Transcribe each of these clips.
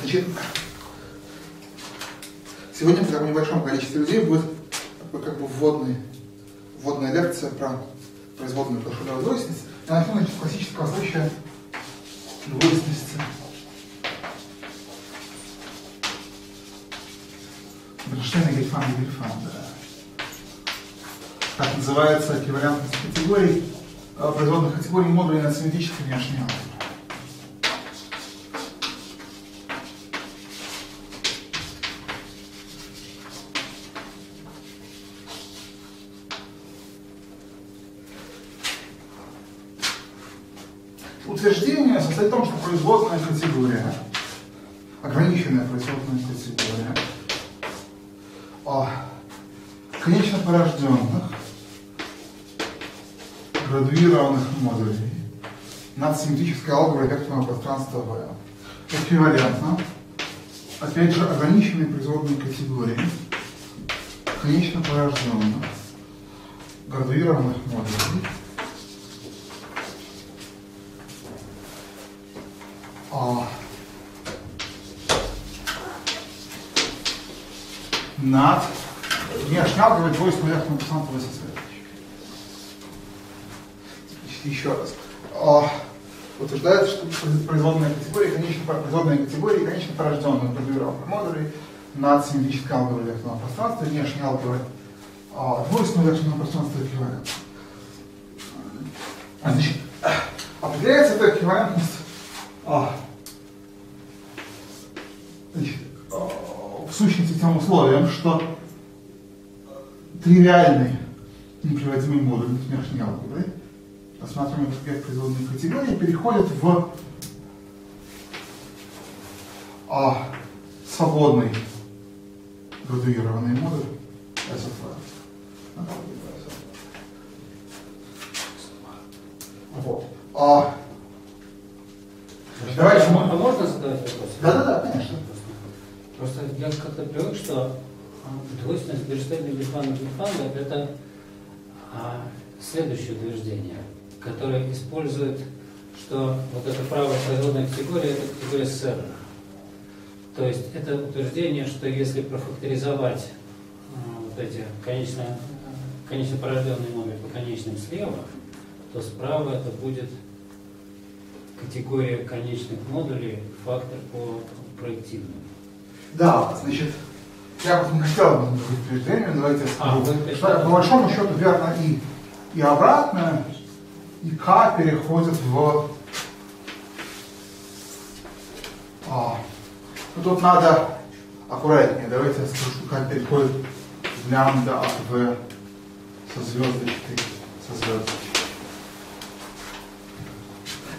Значит, сегодня при таком небольшом количестве людей будет такой как бы вводная лекция про производную толщиновой двойственности. Я начну с классического случая двойственности Бенштейна-Гельфанда. Так называется эквивалентность категорий, производных категорий модулей на симметрической внешней алгебре. Утверждение состоит в том, что производная категория, ограниченная производная категория конечно порожденных градуированных модулей над симметрической алгеброй векторного пространства V эквивалентно, опять же, ограниченной производной категории конечно порожденных градуированных модулей над внешней алгеброй двойственного векторного пространства V соответствующей. Еще раз. Утверждается, что производная категория конечно порожденных градуированных модулей над симметрической алгеброй векторного пространства и внешней алгеброй двойственного векторного пространства эквивалентна. Значит, определяется эта эквивалентность в сущности тем условием, что тривиальный неприводимый модуль внешней алгебры, рассматриваемый как объект производной категории, переходит в свободный градуированный модуль SFR. Вот. Давайте, можно задавать вопрос? Да, конечно. Просто я как-то привык, что двойственность Бенштейна-Гельфанда это следующее утверждение, которое использует, что вот эта правая производная категория это категория Серра. То есть это утверждение, что если профакторизовать вот эти конечно порожденные модули по конечным слева, то справа это будет категория конечных модулей, фактор по проективному. Да, значит, я вот не хотел бы утверждение, давайте я скажу, что по большому счету верно и обратно, и К переходит в... Тут надо аккуратнее, давайте я скажу, что К переходит в лямбда от В со звездочкой.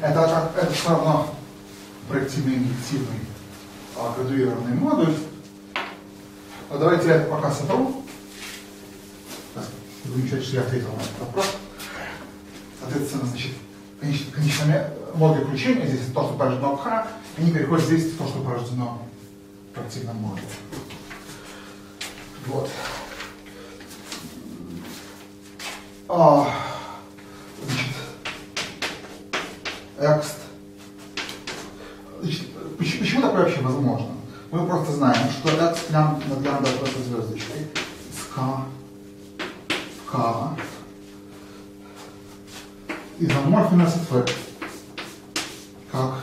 Это все равно проективный индуктивный градуированный модуль. Но давайте я пока сотру. Чтобы замечать, что я ответил на этот вопрос. Соответственно, значит, конечное модуль включения, здесь то, что порождено в Х, они переходят здесь в то, что порождено в проективном модуле. Вот. Значит, экст. Значит, почему такое вообще возможно? Мы просто знаем, что экст над лямбда со звездочкой с К в К изоморфен с Ф как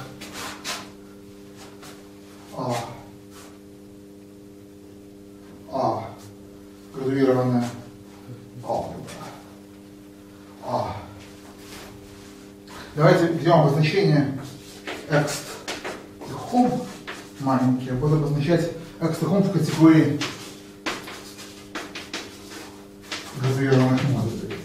градуированная алгебра. Давайте введем обозначение экст и хом маленькие, буду обозначать экст и хом в категории градуированных модулей.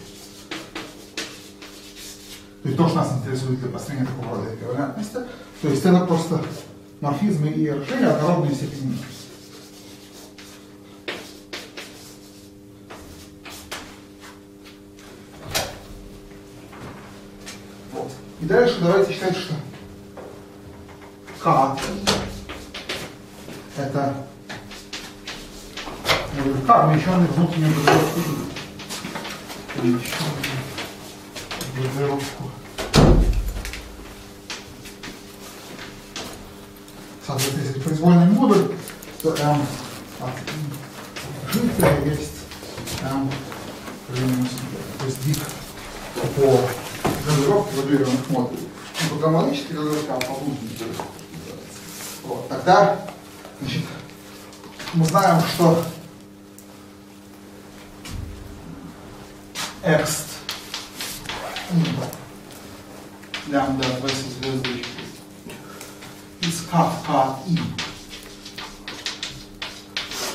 То есть то, что нас интересует для построения такого рода эквивалентности. То есть это просто морфизмы и решения однородной степени. Вот. И дальше давайте считать, что К это К увеличенный внутреннюю градуировку. Соответственно, если произвольная m от жителя есть m минус y. То есть дик по градуировке изолированных модулей. Не по гомологической градуировке, а по внутренней. Вот. Тогда, значит, мы знаем, что x лямбда в s звездочки из k в k и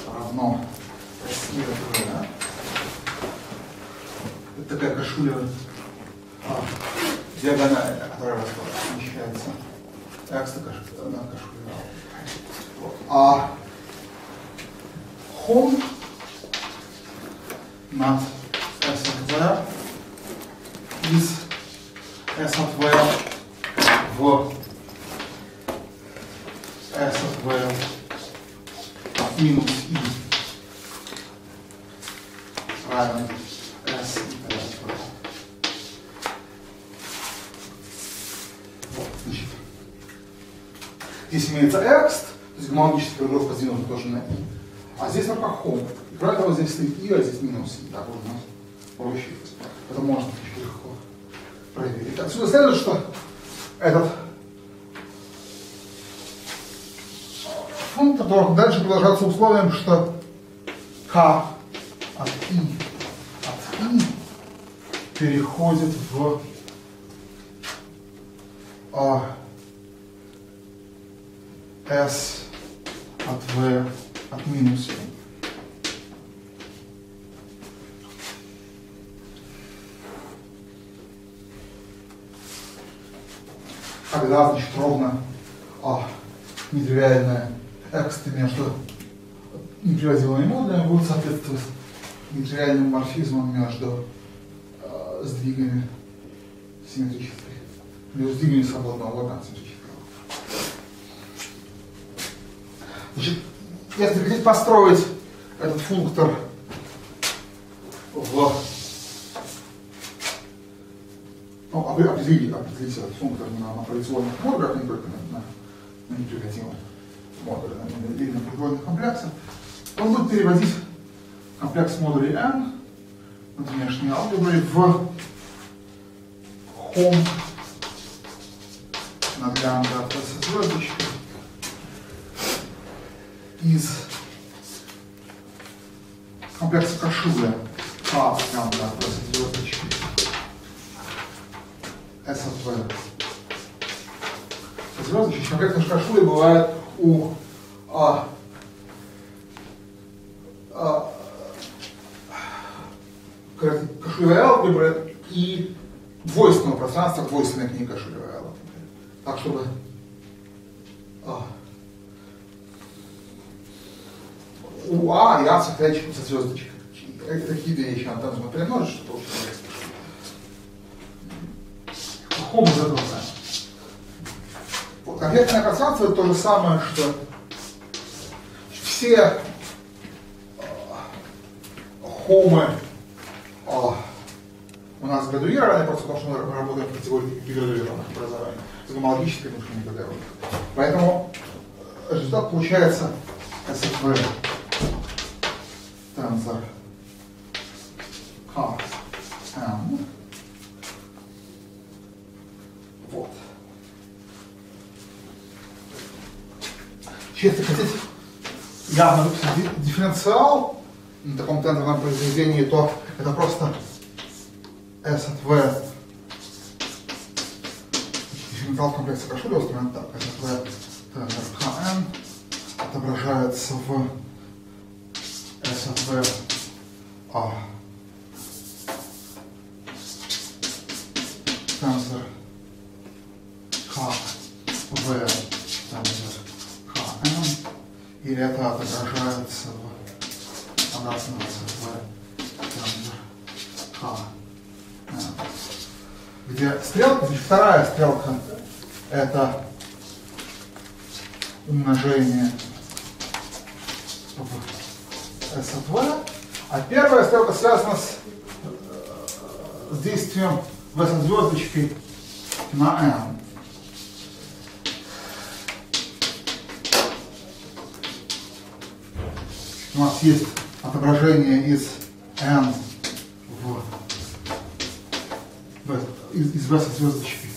равно s и v. Это такая кашуля диагональная, которая размещается. X на кашуля. Вот. А хом над s от v из s от v в s от v от минус i равен s и t от v. Вот, значит, здесь имеется x, то есть гомологическая градуировка сдвинута тоже на i. А здесь только хом. И кроме того, здесь стоит i, а здесь минус i. Так вот у нас проще. Это можно легко проверить. Отсюда следует, что этот функция должен дальше продолжаться условием, что k от i переходит в s от v от минус i. Когда, значит, ровно нетривиальное x между неприводимыми модулями будет соответствовать нетривиальным морфизмам между сдвигами симметрических, между сдвигами свободного лога симметрического. Значит, если хотите построить этот функтор в определить этот функтор на провизионных модулях, не только на непрекратимых модулях, или на провизионных комплексах, он будет переводить комплекс модулей n от внешней алгебры в хом над лямбда от s звездочки из комплекса кашуля k лямбда от s звездочки s от v. Звездочки, комплекс кашуля бывает у кашулевой алгебры и двойственного пространства, двойственной книги кашулевой алгебры. Так, чтобы у А и А сохраняющих со звездочкой. Такие две вещи надо там перемножить, чтобы получилось. Хом из этого знаем. Конкретное пространство это то же самое, что все хомы у нас градуированы, просто потому что мы работаем в категории деградуированных образований, с гомологической внутренней градуировкой. Поэтому результат получается СФВ тензор КМ. Вот. Если хотите явно выписать дифференциал на таком тензорном произведении, то это просто S от V дифференциал комплекса кашуля устроен так. S от V тензор Kn отображается в S от V тензор KV тензор Kn, или это отображается в обратном S от V тензор Kn. Где стрелка, значит, вторая стрелка это умножение S от V, а первая стрелка связана с действием в S от звездочки на n. у нас есть отображение из n из V со звездочкой.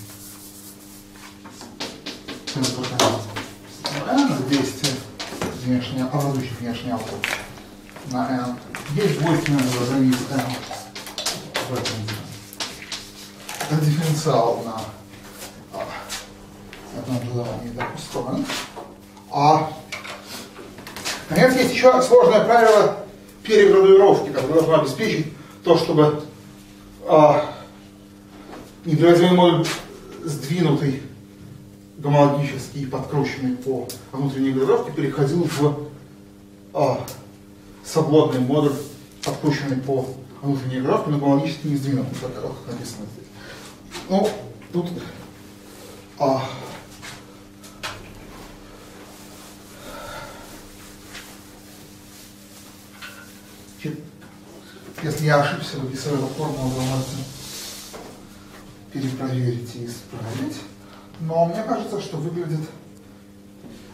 N действие образующий внешний output на n. Есть двойственное выражение из n в этом деле. Это дифференциал на этом желании так устроен. Наконец, есть еще сложное правило переградуировки, которое должно обеспечить то, чтобы непроизводимый модуль, сдвинутый гомологически и подкрученный по внутренней градуировке, переходил в свободный модуль, подкрученный по внутренней градуировке, но гомологически не сдвинутый, как написано здесь. Ну, тут если я ошибся, выписывая эту формулу, вы можете перепроверить и исправить. Но мне кажется, что выглядит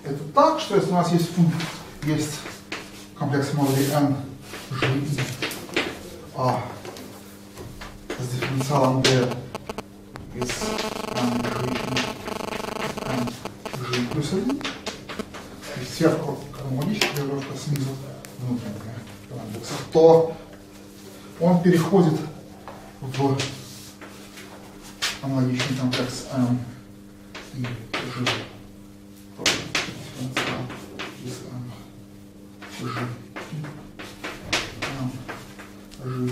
это так, что если у нас есть комплекс модулей n, g, с дифференциалом d из n, g плюс 1, и сверху гомологическая градуировка, снизу внутренняя комплекса, то он переходит в аналогичный комплекс m и g. Из m, g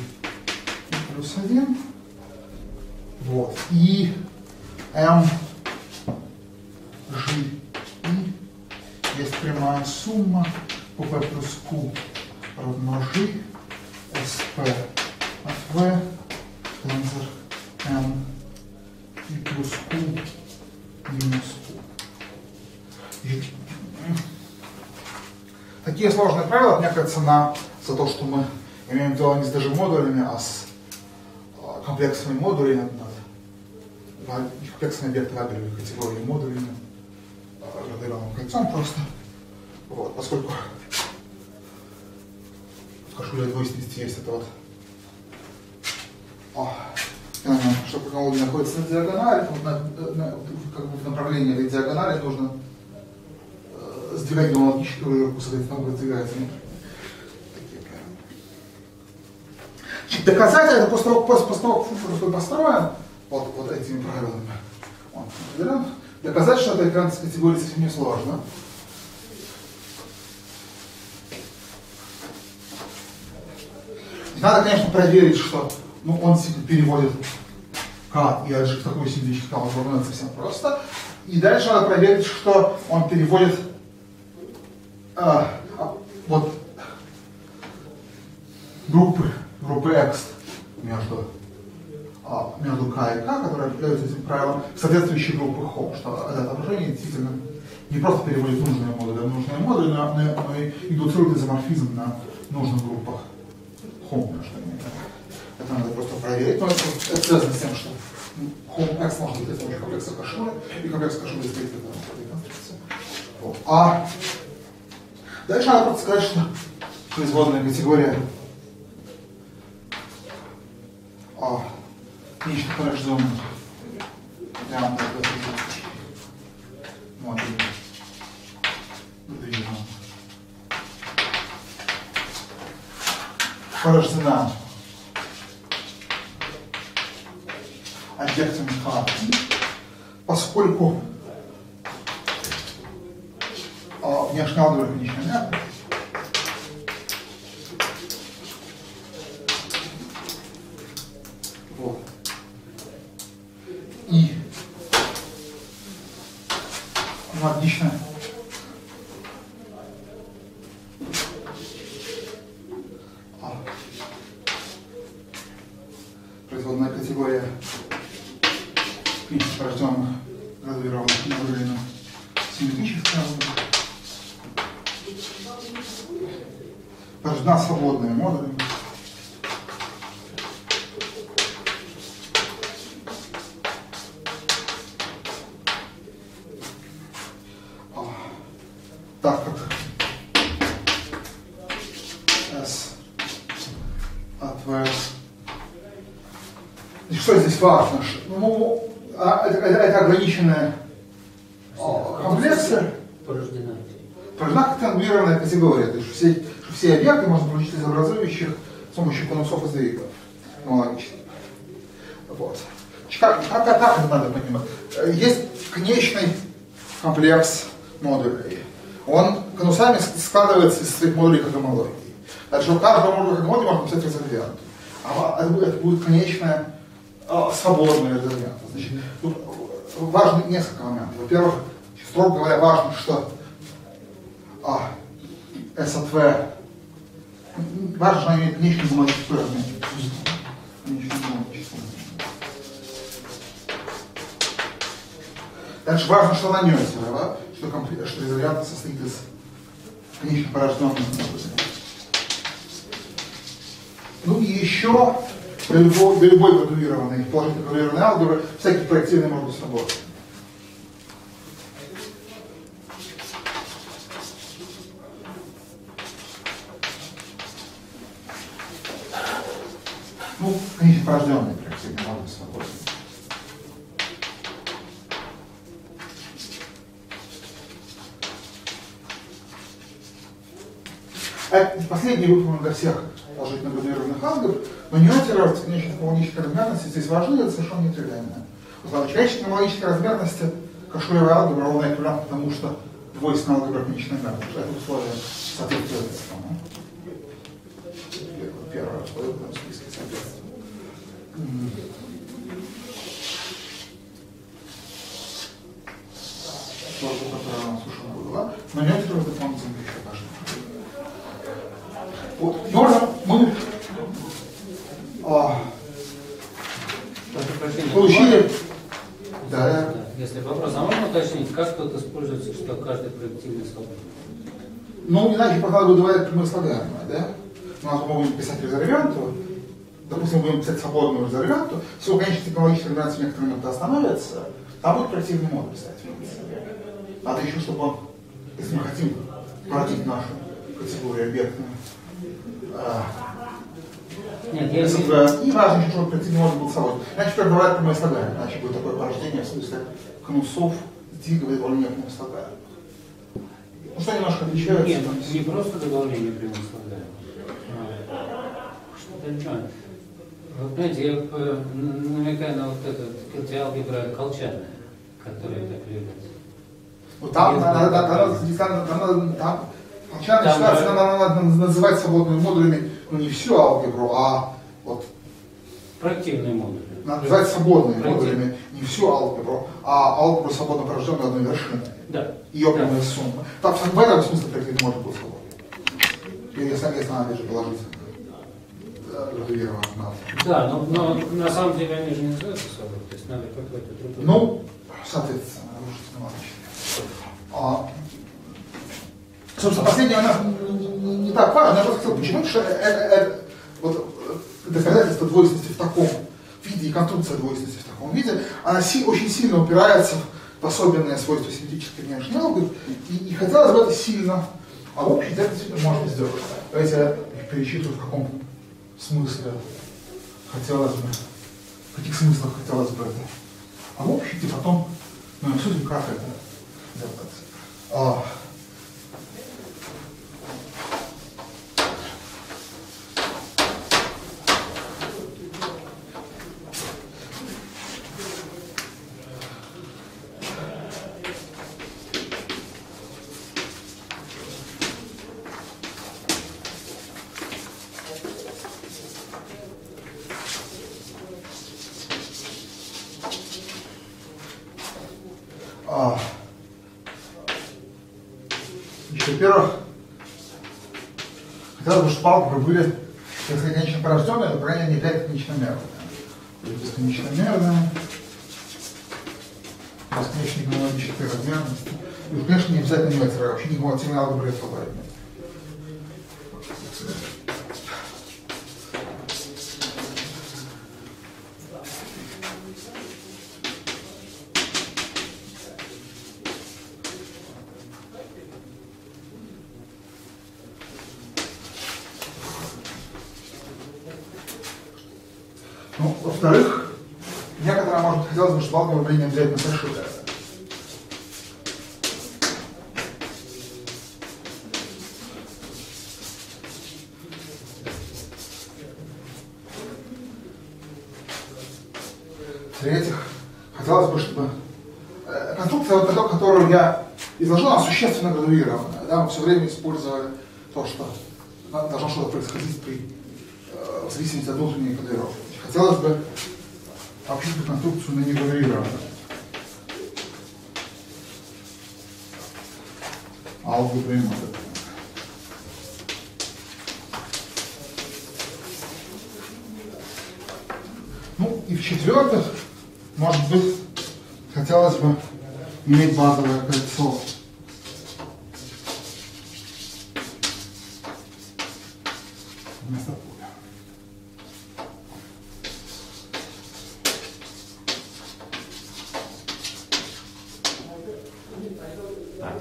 плюс 1. Вот. И m, g, и есть прямая сумма по p плюс q равно g, sp от v, тензор m и плюс q минус q. Такие сложные правила отнекаются за то, что мы имеем дело не с даже модулями, а с комплексами модулей, комплексами объекта Абелевой категории модулями, градированным кольцом просто. Вот, поскольку в кашуле двойственности есть это вот что технология находится на диагонали, как бы в направлении этой диагонали нужно сдвигать гомологическую градуировку, соответственно, он сдвигается. Доказать это после того, как функция построен вот этими правилами, доказать, что это экран с категорией совсем не сложно. Надо, конечно, проверить, что он переводит k и g в такую символическую скалу, это совсем просто. И дальше надо проверить, что он переводит вот группы X между k и k, которые определяются этим правилом, в соответствующие группы home, что это отображение действительно не просто переводит нужные модули, но и индуцирует изоморфизм на нужных группах home между ними. Это надо просто проверить, но это связано с тем, что home X может быть из комплекса кашулы, и комплекс кашулы из этой конструкции. Вот. Дальше надо просто сказать, что производная категория нечто порожденных вариантов модулей порождена объектами К, поскольку внешний алгоритм не понятен. Вот. И отлично производная категория принципа порожденных градуированных модулей симметрическая, порождена свободными модулями. Так как В. Что здесь важно? Ну, это ограниченные комплексы. Порождена как аннулированная категория. То есть все объекты можно получить из образующих с помощью конусов и сдвигов. Аналогично. Вот. Как это надо понимать? Есть конечный комплекс модулей. Он конусами складывается из своих модулей когомологии. Дальше у каждого модуля когомологии можно написать резервиант. А это будет конечная свободная резервиант. Значит, тут важно несколько моментов. Во-первых, строго говоря, важно, что S от V важно, что она имеет конечный гомологический размер. Дальше важно, что она нёцерова, что резервиант состоит из конечных порожденных модулей. Ну и еще для любой градуированной, положительно градуированной алгебры всякие проективные могут быть сработать. Ну, конечно, порожденные проективные могут быть сработать. Это последний выполнен для всех положительно градуированных алгебр, но нюансировать конечной гомологической размерности здесь важны, это совершенно нетривиально. Конечной гомологической размерности кашуевая алгебра ровно эквивалентна потому, что двойственная алгебра конечной размерности. Это условие соответствует этому. Первое условие в этом списке соответствует. Сложно, которая у нас уже была, но нюансировать дополнительно еще важно. Вот, мы получили. Да. Если вопрос, а можно уточнить, как тут используется, что каждый проективный свободный? Ну, иначе просто надо выдавать прямое слагаемое, да? У нас мы будем писать резервианту, допустим, мы будем писать свободную резервианту, всего, конечно, технологическая резервианта в некоторые моменты остановится, там будет проективный модуль, кстати. Надо еще, чтобы он, если мы хотим породить нашу категорию объектную, нет, я и важно еще, чтобы проективный модуль был свободен. Иначе прибывает прямое слагаемое, иначе будет такое порождение в смысле конусов, сдвиговое добавление прямых слагаемых. Ну что немножко отличается? Нет, не просто добавление прямых слагаемых. Что-то еще. Вы понимаете, я намекаю на вот эту алгебра колчанная, которая так любит. Ну там колчанная ситуация, надо называть свободными модулями, ну не всю алгебру, а вот проективные модули. Надо называть свободными модулями не всю алгебру, а алгебру свободно порожденную одной вершины. Да. Ее прямая сумма. Там в этом смысле проективный модуль был свободный. Если надо, опять же, положить градуированную надо. Да, но на самом деле они же не называются свободными, то есть надо какой-то другой. Ну, соответственно, собственно, последнее у нас не так важно, я просто хотел почему, что вот доказательство двойственности в таком виде и конструкция двойственности в таком виде, она очень сильно упирается в особенные свойства симметрической внешней алгебры, и хотелось бы это сильно, а в общем это действительно можно сделать. Давайте я перечитываю, в каком смысле хотелось бы, в каких смыслах хотелось бы это. А в общем-то потом мы обсудим, как это делать. Во-первых, хотелось бы, чтобы алгебры были, если конечно порожденные, то, по крайней мере, не являются конечномерными. Бесконечномерные, бесконечной гомологической размерности. И, конечно, не обязательно нюансировать, вообще не гомологичные алгебры это свободные. Ну, во-вторых, некоторым, может, хотелось бы, чтобы алгебра была не обязательно прошитая. В-третьих, хотелось бы, чтобы конструкция, вот такая, которую я изложил, она существенно градуированная. Да? Мы все время использовали то, что должно что-то происходить в зависимости от внутренней кодировки. Хотелось бы обобщить эту конструкцию на неградуированную. Алгебра и модуль. Ну и в-четвертых, может быть, хотелось бы иметь базовое кольцо. Вместо поля.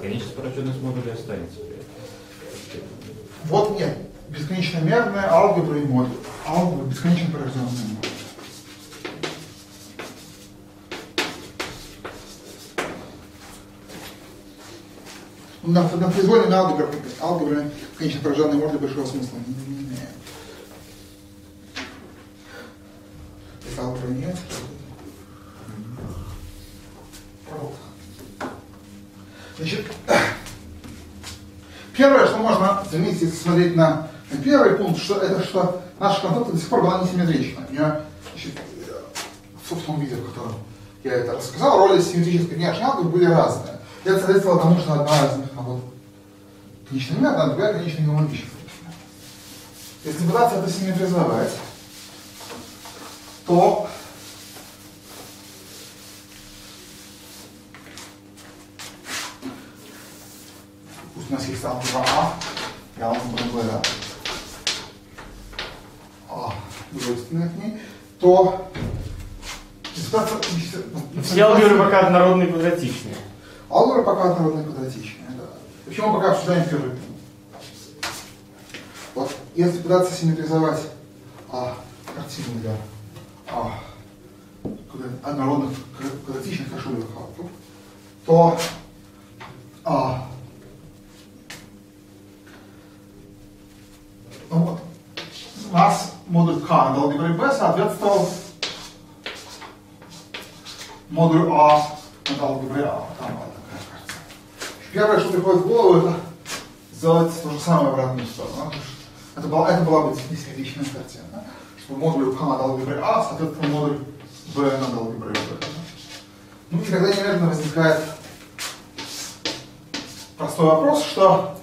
Конечная порожденность модуля останется. Вот нет. Бесконечно-мерная алгебра и модуль. Алгебра бесконечно порожденная модуль. На произвольной алгебре конечно, порожденные модули большого смысла не имеют. Если алгебра нет, то... Значит, первое, что можно заметить, если смотреть на первый пункт, что это что наша конструкция до сих пор была несимметрична. У нее, значит, в собственном виде, в котором я это рассказал, роли симметрической внешней алгебры были разные. Это соответствовало тому, что одна из них конечная мерная, а другая конечная геометрическая. Если пытаться это симметризовать, то пусть у нас есть алгебра А и алгебра Б, двойственная к ней, то все алгебры пока однородные и квадратичные. Алгебра пока однородная и квадратичная, да. Почему мы пока обсуждаем первый пункт? Вот, если пытаться симметризовать картину для однородных квадратичных кашулевых алгебр, то вот, у нас модуль К над алгеброй Б соответствовал модулю А над алгеброй А. Первое, что приходит в голову, это сделать то же самое в обратную сторону. Это была бы несимметричная картина. Да? Чтобы модуль К над алгеброй А соответственно модуль Б над алгеброй Б. Ну и тогда немедленно возникает простой вопрос, что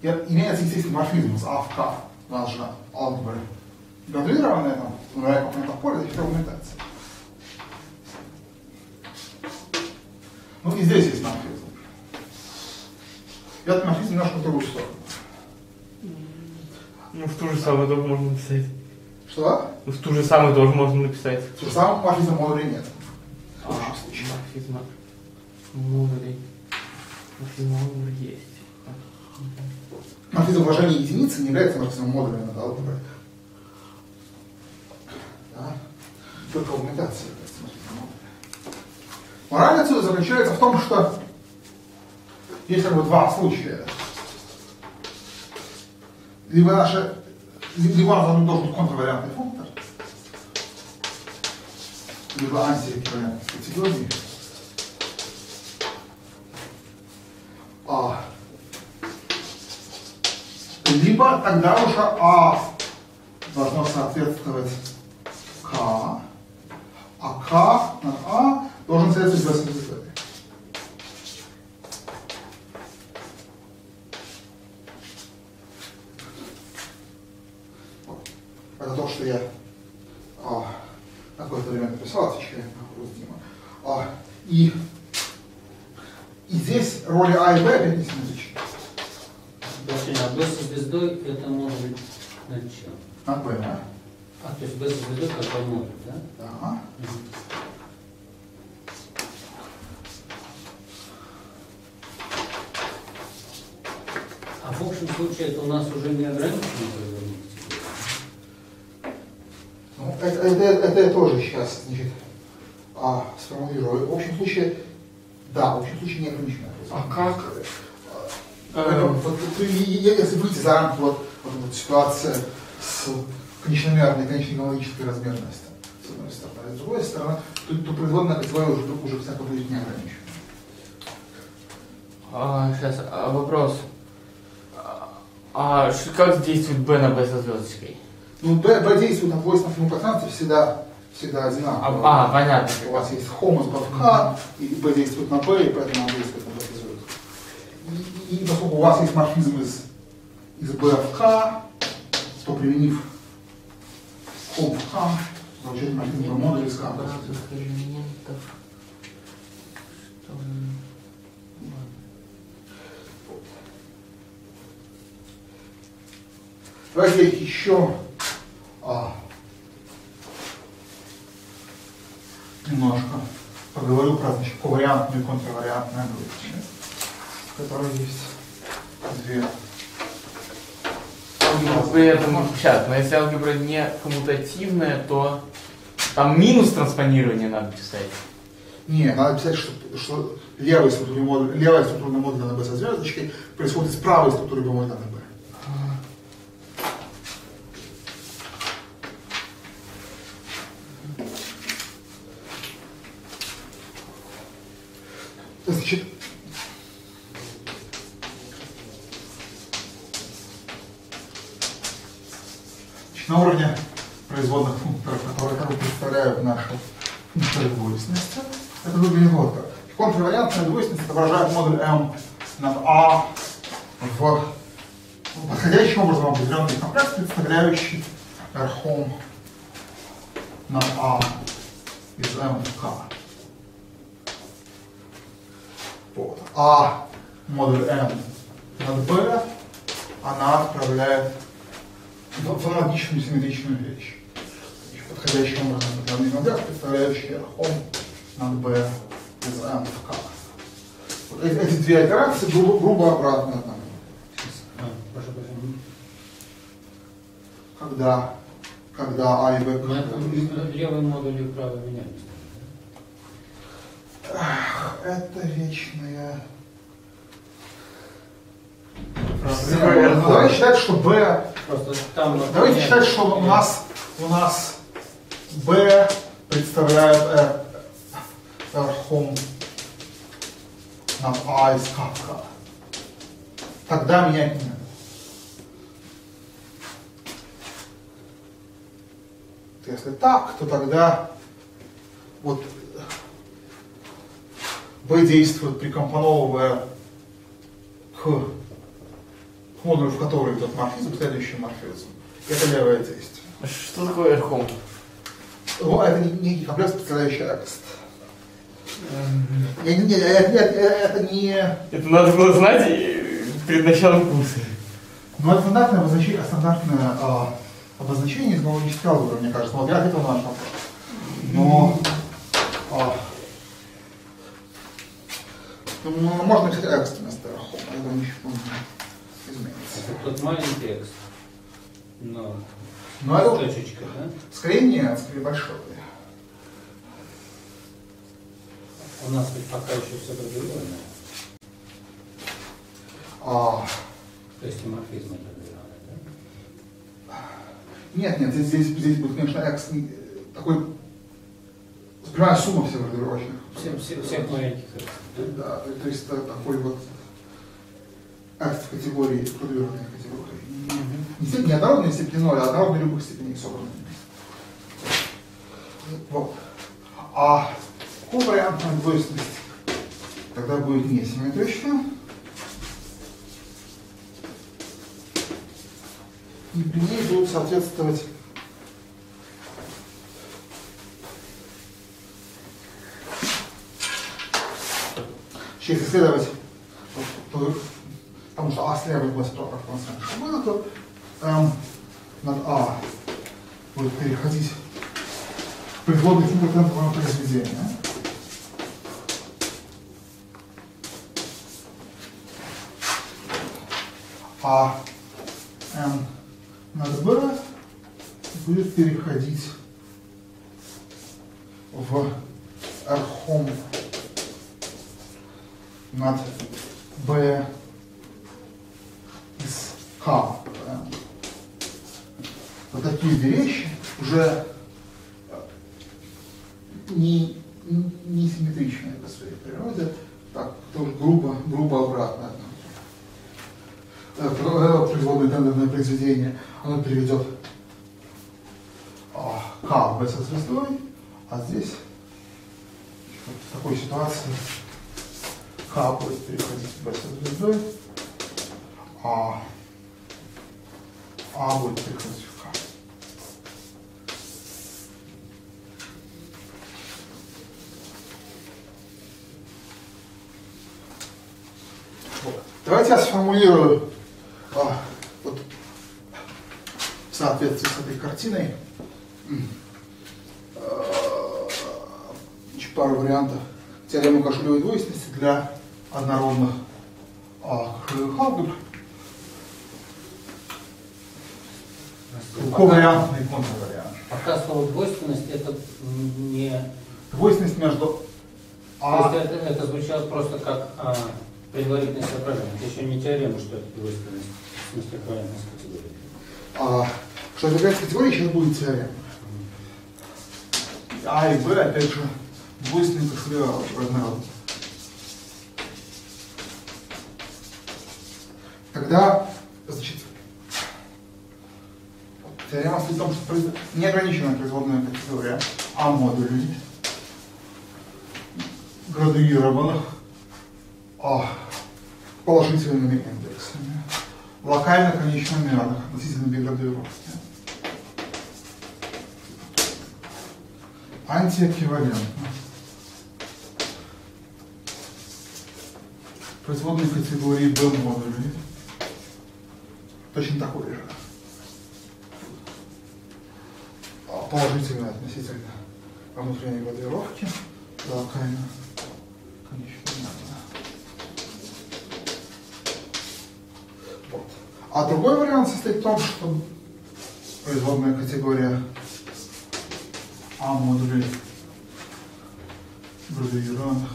имеется естественный морфизм из А в К. У нас же алгебра градуированная, там, в компонентах поля, это фрагментация. Ну и здесь есть морфизм. И этот морфизм немножко в другую сторону. Ну, в ту же самую тоже можно написать. Что? Ну, в ту же самую тоже можно написать. В ту же самую морфизма модулей нет. Морфизма модулей. Морфизм модулей есть. Морфизм вложения единицы не является морфизмом модуля над алгеброй. Да? Только аугментация является морфизмом модуля. Мораль отсюда заключается в том, что есть как бы два случая. Либо у нас должен быть контрвариантный функтор, либо антиэквивалентность категории. Либо тогда уже А должно соответствовать К, а К над А должен соответствовать Б с категорией. Это то, что я на какое-то время написал, отвечая на вопрос Дима. И здесь роли А и Б опять несимметричны. А Б со звездой это модуль над чем? Над Б, да? То есть Б со звездой как модуль, да? Да. А в общем случае это у нас уже не ограничено производной Ну, это я тоже сейчас, значит, сформулирую. В общем случае, да, в общем случае не ограничено. А как? Вот, если выйти за рамки вот ситуация с конечномерной и конечногалактической размерностью, с одной стороны, а с другой стороны, то производная кольцевая уже всяко будет не ограничена. Сейчас, вопрос. Как действует B на B со звездочкой? Ну, B действует на двойственном пространстве всегда одинаково. Понятно. У вас есть хомус B в K, и B действует на B, и поэтому она действует на B со звездочкой. И поскольку у вас есть морфизм из B в K, то применив хом в K, получаете морфизм B модуля из K. Давайте я еще немножко поговорю про ковариантную и контравариантную алгебру, в которой есть две. При этом, сейчас, но если алгебра не коммутативная, то там минус транспонирования надо писать. Не, надо писать, что левая структура модуля на B со звездочкой происходит с правой структуры модуля на B. Значит, на уровне производных функторов, которые представляют нашу функцию двойственности, это выглядит вот так. Контравариантная двойственность отображает модуль M над A в подходящим образом определенный комплекс, представляющий R над A из M в K. Вот. А модуль M над B она отправляет в аналогичную симметричную вещь. Подходящим образом определенный комплекс, представляющий R над B из M в K. Вот эти две операции грубо обратно от нами. Когда А и Б... Левый модуль и правый меняются. Это вечная... Давайте считать, что B... Давайте считать, что у нас B представляет R над А из K. Тогда менять не надо. Если так, то тогда вот B действует, прикомпоновывая к модулю, в который идет морфизм, следующий морфизм. Это левое действие. Что такое R-home? Ну, это некий комплекс, представляющий экст. Это не... Это надо было знать перед началом курса. Ну, это стандартное обозначение из логической алгебры, мне кажется. Вот я ответил на наш вопрос. Но... можно написать экст вместо R-home. Это ничего не изменится. Это тот маленький экст. Но это точечка, да? Скорее нет, скорее большой. У нас ведь пока еще все градуированное. То есть и морфизм градуированный, да? Нет, здесь будет, конечно, экст такой прямая сумма всех градуировочных. Всех маленьких экст. Да, то есть это такой вот экст в категории, градуированной категории. Не однородной степени 0, а однородной любых степеней собранных. Вот. А ковариантная двойственность тогда будет несимметрична. И при ней будут соответствовать если исследовать, потому что А слева будет справа, как у нас раньше было, то M над А будет переходить в производный функцию темпового произведения. А M над B будет переходить в R' над B из K. Вот такие вещи уже не симметричные по своей природе, так, тоже грубо обратно. Производное тендерное произведение, оно переведет К в B со звездой, а здесь в такой ситуации К будет переходить в B со звездой, а будет переходить в К. Вот. Давайте я сформулирую вот, в соответствии с этой картиной пару вариантов теоремы кошелевой двойственности для однородных кошелевых алгебр. Ковариантный и контрвариант. Пока слово двойственность это не... Двойственность между То есть это звучало просто как предварительное соображение. Это еще не теорема, что это двойственность, в смысле эквивалентность категории. Что это какая-то категория, сейчас будет теорема. А и Б, опять же, двойственные кошелевые алгебры. Тогда, значит, теорема стоит в том, что неограниченная производная категория А модулей градуированных положительными индексами, локально конечно мерных относительно биградуировки, антиэквивалентно производной категории B модулей точно такой же, положительно относительно внутренней градуировки, локально конечно мерно. Вот. А другой вариант состоит в том, что производная категория А модулей градуированных,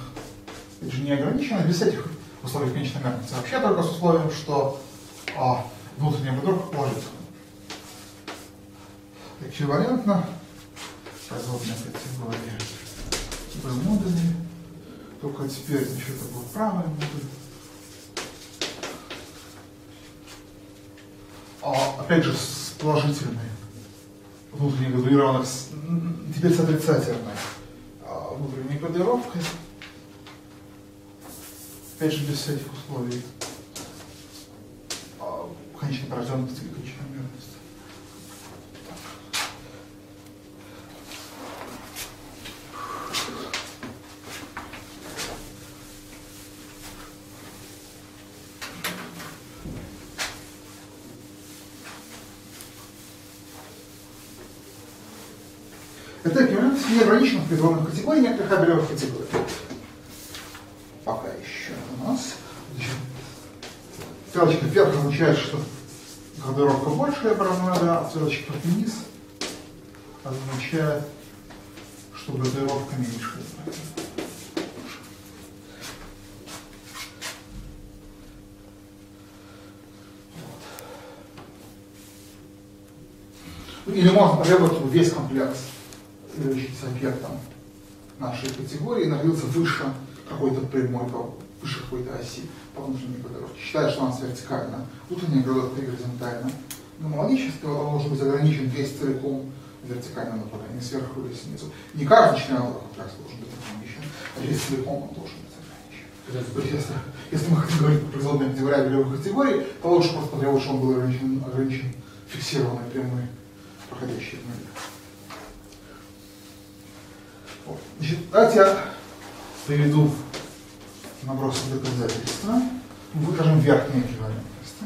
это же не ограничено без этих условий конечной мерности, вообще только с условием, что внутренняя градуировка положительна. Эквивалентно производная категория B модулей, только теперь еще это будет правый модуль. Опять же с положительной внутренней градуированных, теперь с отрицательной внутренней градуировкой. Опять же без всяких условий конечной порожденности или конечной мерности. Это эквивалентность неограниченных производных категорий, некоторых абелевых категорий. Пока еще у нас. Стрелочка вверх означает, что градуировка большая параноида, а стрелочка вниз означает, что градуировка меньшая. Или можно потребовать, чтобы весь комплекс, являющийся объектом нашей категории, находился выше какой-то прямой, выше какой-то оси по внутренней градуировке. Считая, что у нас вертикально, внутренняя градуировка горизонтально. Но логически он должен быть ограничен весь целиком вертикальным направлением, сверху или снизу. Не каждый член комплекса должен быть ограничен, а весь целиком он должен быть ограничен. То есть, если мы хотим говорить про производные категории абелевых категорий, то лучше просто потребовать, чтобы он был ограничен фиксированной прямой, проходящей в нуле. Вот. Значит, давайте я приведу наброс доказательства. Мы выкажем верхние эквивалентности.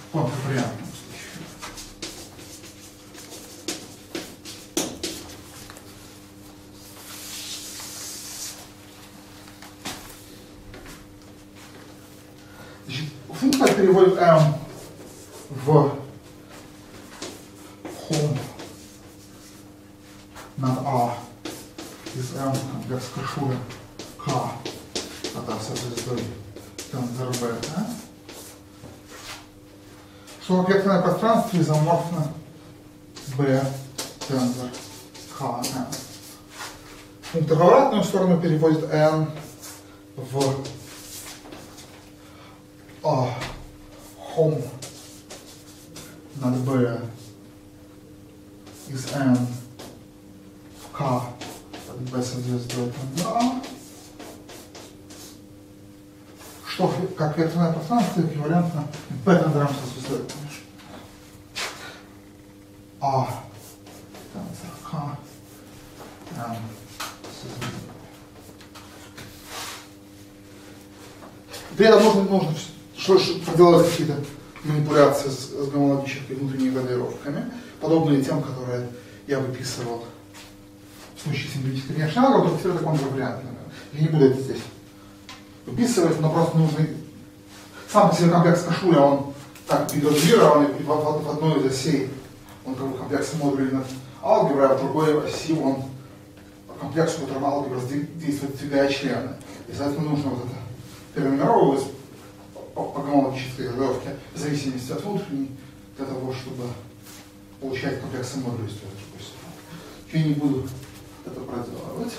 В контрвариантном случае. Значит, функция переводит m в хом над А из М комплекс Кашуля К, это со звездой тензор B, да? Что объектное пространство изоморфно B тензор К, N. Пункты в обратную сторону переводит N в хом над B из N в K от B со звездой тензор A, что как векторное пространство эквивалентно B тензорам со звездой, конечно. A тензор K, N со звездой. При этом нужно проделать какие-то манипуляции с гомологическими внутренними кодировками, подобные тем, которые я выписывал в случае символической внешней аналога, только теперь в таком же варианте. Я не буду это здесь выписывать, но просто нужно... Сам по себе комплекс Кашуля, он так переградуирован, и в одной из осей он как бы комплекс модулей над алгеброй, а в другой оси он комплекс, в котором алгебра действует, двигая члены. И, соответственно, нужно вот это перенумеровывать по гомологической кодировке в зависимости от внутренней, для того, чтобы получать комплексы модулей с той и другой стороны. Я не буду это проделывать.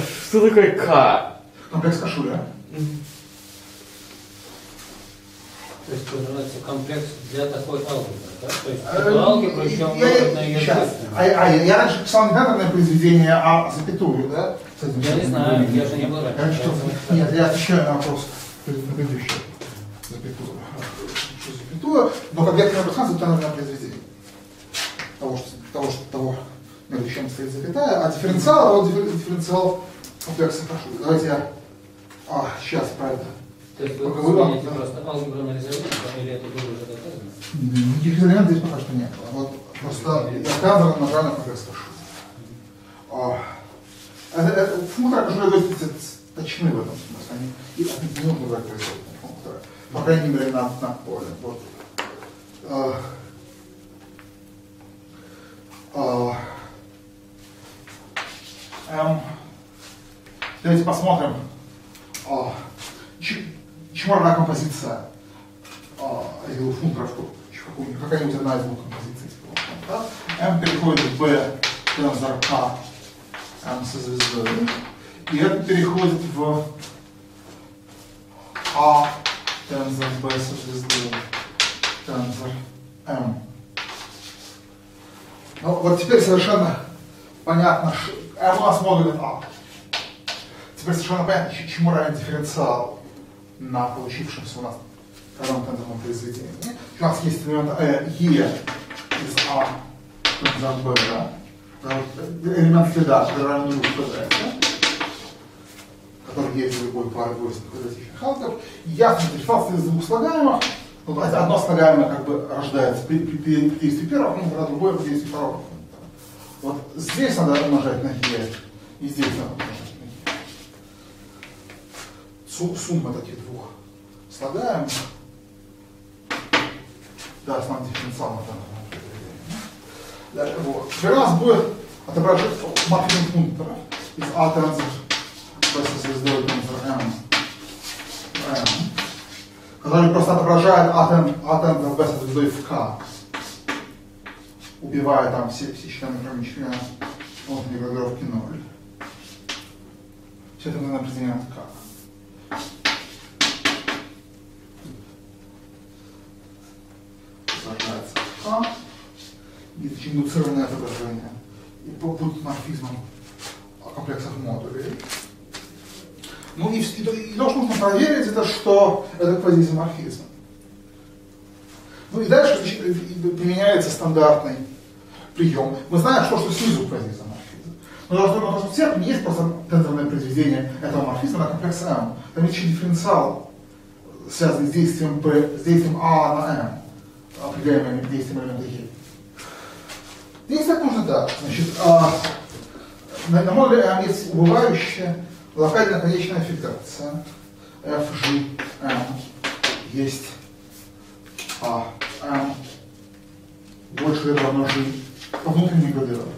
Что такое К? Комплекс Кашуля. То есть называется комплекс для такой алгебры, да? То есть эту алгебру еще умножить на ее собственную. Я раньше писал не гендерное произведение, а запятую, да? Я не знаю, я же не был раньше. Нет, я отвечаю на вопрос предыдущий. Запятую, но как векторное пространство это гендерное произведение. Того, между чем стоит запятая, а дифференциал, вот дифференциал комплекса Кашуля. Давайте я сейчас про это. То есть вы заменяете просто алгебру на резолют, или это было уже доказано? Никаких резолентов здесь пока что не было. Вот просто я тензор нажал на комплекс Кашуля. Функторы Кашуля точны в этом смысле. Они не нужны брать резолютные функторы. По крайней мере, на поле. Вот. Давайте посмотрим, чему равна композиция этих двух функторов, какая-нибудь одна из двух композиций. M переходит в B тензор K, M со звездой, и это переходит в A тензор B со звездой, тензор M. Ну вот теперь совершенно понятно, M у нас модуль А. Теперь совершенно понятно, чему равен дифференциал на получившемся у нас втором тензорном произведении. У нас есть элемент E из А тензор B, да? Элемент следа, который равен нулю в КД, да? Который есть в любой паре двойственных квадратичных алгебр. Ясно, что из двух слагаемых. Одно слагаемое как бы рождается при действии первого функтора, а другое при действии второго функтора. Вот здесь надо умножать на E, и здесь надо умножать на E. Сумма таких двух слагаемых даст нам дифференциал на данном определении. Вот. Теперь у нас будет отображать максимум функтора из А тензор B со звездой тензор M, который просто отображает А тензор B со звездой в K, убивая там все члены, кроме члена внутренней кодировки 0. Все это мы определяем в K. Сражается K, и индуцированное отображение, и будет морфизмом комплексов модулей. Ну и то, что нужно проверить, это что это квазизоморфизм. Ну и дальше применяется стандартный прием. Мы знаем, что снизу квазизоморфизм. Но то, что в церкви не есть просто тензорное произведение этого морфизма на комплекс M. Там есть еще дифференциал, связанный с действием B, с действием А на M, определяемым действием элемента E. Действовать нужно так. Значит, на модуле M есть убывающая локальная конечная фиксация FGM есть M больше или равно g по внутренней градировке.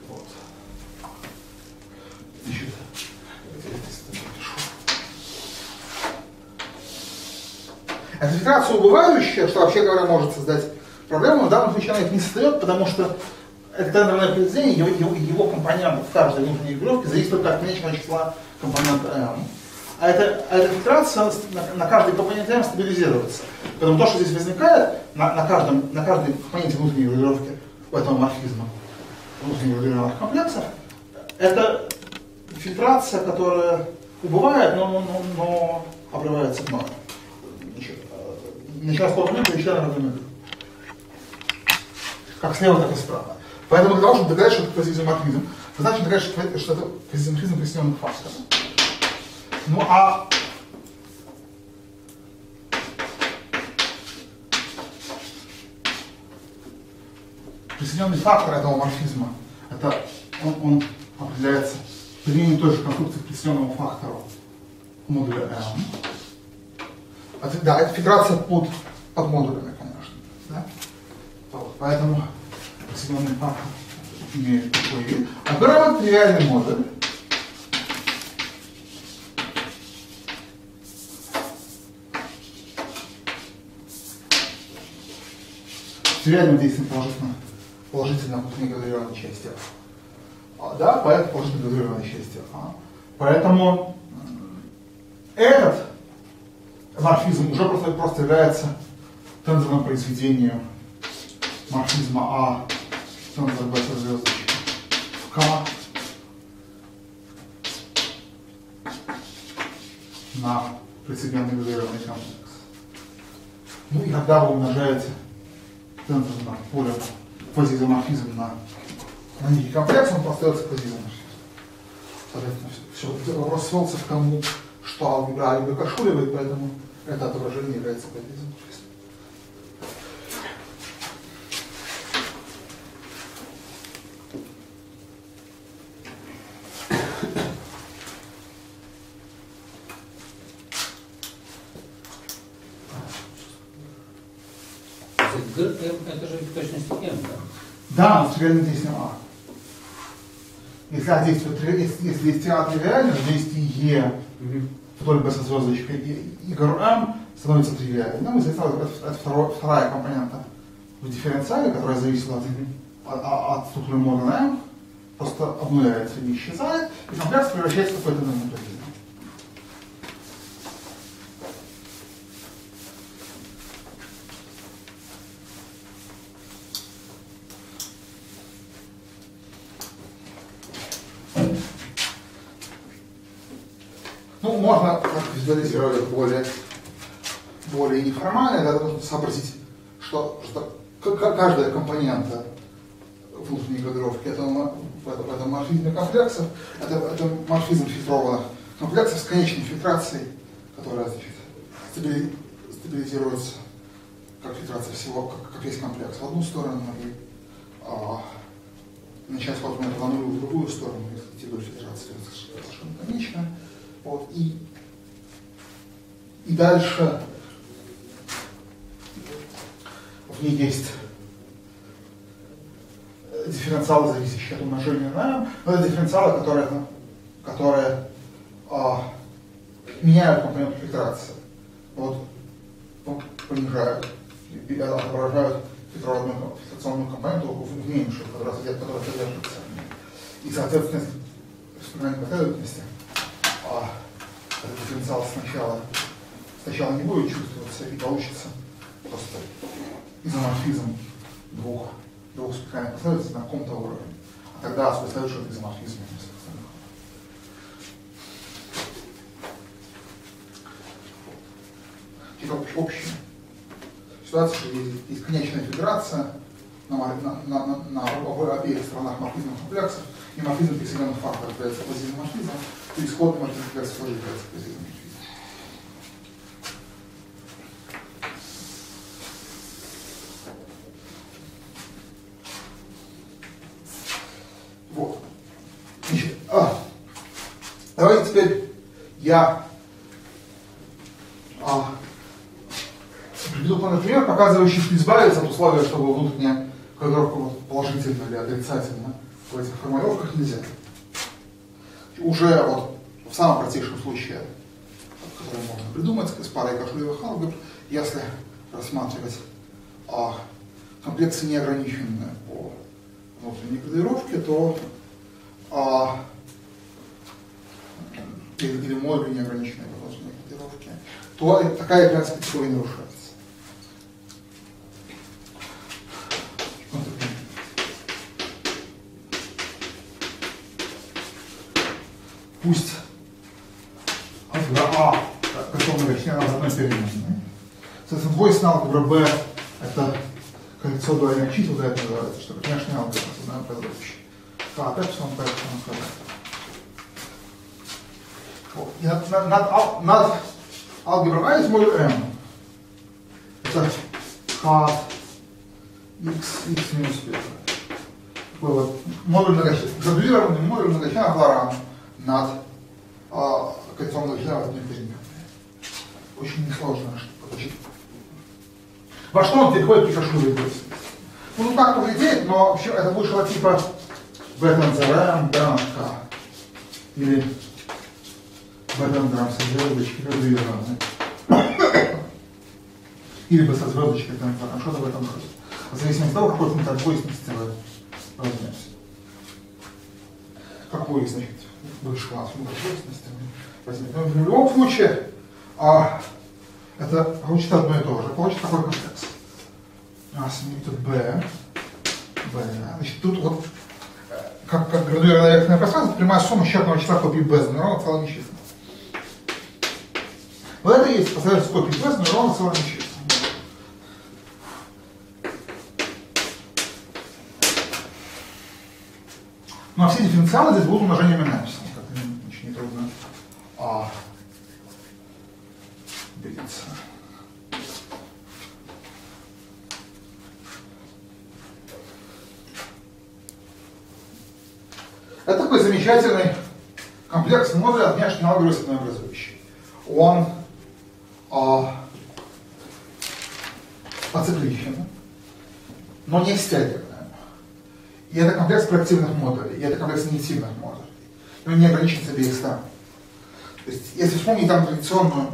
Вот. Значит, эта фиксация убывающая, что вообще говоря может создать проблему, в данном случае она их не создает, потому что это тендерное произведение, его компонент в каждой внутренней регулировке зависит только от конечного числа компонента m. А эта фиксация на каждой компоненте m стабилизируется. Поэтому то, что здесь возникает на каждой компоненте внутренней регулировки этого морфизма, внутренних регулированных комплексов, это фильтрация, которая убывает, но обрывается к ноль. Начиная с того момента, и члена равны нулю. Как слева, так и справа. Поэтому для того, чтобы доказать, что это квазиизоморфизм, значит доказать, что это квазиизоморфизм присоединенных факторов. Ну а присоединенный фактор этого морфизма, это он определяется применением той же конструкции к присоединенному фактору модуля m. Да, это фиксация под модулями, конечно. Да? Вот, поэтому присоединенный фактор имеет такой вид. А первый тривиальный модуль. Тривиальным действием положительно неградированной части. Да, поэтому положительно неградированной части. Поэтому этот морфизм уже просто является тензорным произведением морфизма А тензор B со звездочкой в К на прецедентный регулированный комплекс. Ну и когда вы умножаете тензорным полем квазиизоморфизм на некий комплекс, он остается квазиизоморфизм. Соответственно, все, вопрос свелся к тому, что алгебра кашуривает, поэтому это отображение является квазиизоморфизмом. Это же в точности m, да? Да, но с тривиальным действием А. Если А действует, если действие А тривиально, то действие Е вдоль B со звездочкой и м становится тривиальным. Это вторая компонента в дифференциале, которая зависит от структуры модуля m, просто обнуляется и исчезает, и комплекс превращается в какой-то номенклативный. Ну, можно визуализировать более неформально, да, нужно сообразить, что каждая компонента внутренней градировки в этом морфизме комплексов, это морфизм фильтрованных комплексов с конечной фильтрацией, которая, значит, стабилизируется как фильтрация всего, как весь комплекс в одну сторону, и начать с момента на нулю в другую сторону, если до фильтрации совершенно конечная. Вот, и дальше в ней есть дифференциалы, зависящие от умножения на m, но это дифференциалы, которые меняют компоненту фильтрации. Вот, понижают и отображают фильтрационную компоненту в меньшую, которая содержится. И, соответственно, вспоминаем последовательности, этот дифференциал сначала не будет чувствоваться и получится просто изоморфизм двух спектральных последовательностей на каком-то уровне. А тогда осуществляют, что это изоморфизм всех остальных. Типа общая ситуация, что есть конечная федерация на обеих сторонах морфизмных комплексов, и морфизм присоединенных факторов является квазиизоморфизмом, и исходный морфизм комплексов тоже является квазиизоморфизмом. Вот. Значит, давайте теперь я Приведу план пример, показывающий, что избавиться от условия, чтобы внутренняя кодировка положительная или отрицательная в этих формулировках нельзя. Уже вот в самом простейшем случае, который можно придумать с парой кашулевых алгебр, если рассматривать комплексы неограниченные по внутренней кодировке, то или модули неограниченные по внутренней кодировке, то такая экранская категория нарушается. Пусть алгебра готова многочлена в одной переменной. Соответственно, двойственная алгебра B это коллекция дуальных чисел, да, это называется, что конечно алгебра с одной производящей. Эпсилон, P, эпсилон, K. Над алгеброй А есть модуль M. Это K x минус 1. Такой вот модуль многочлена. Градуированный модуль многочлена Лоран над кольцом многочлена в одной переменной. Очень несложно получить. Во что он переходит при кашуле двойственности? Ну, как поглядеть, но вообще это вышло типа B тензор B над K. Или B тензор со звездочкой градуированной. Или B со звездочкой тензором. Что-то в этом роде. В зависимости от того, какой функция двойственности вы возьмете. Какой, значит, высший класс функции двойственности возьмете. Но в любом случае, это получится одно и то же. Получится такой комплекс. У нас тут B. Значит, тут вот, как градуированное векторное пространство, прямая сумма счетного числа копий B с нулевого целыми числами. Вот это и есть последовательность копий B с нулевого целыми числами. Ну а все дифференциалы здесь будут умножениями на эпсилон. Как-то очень нетрудно делиться. Это такой замечательный комплексный модуль от внешней алгебры с одной образующей. Он ацикличен, но не стягиваем. И это комплекс проективных модулей, и это комплекс инициативных модулей. И он не ограничен с обеих сторон. То есть, если вспомнить там традиционную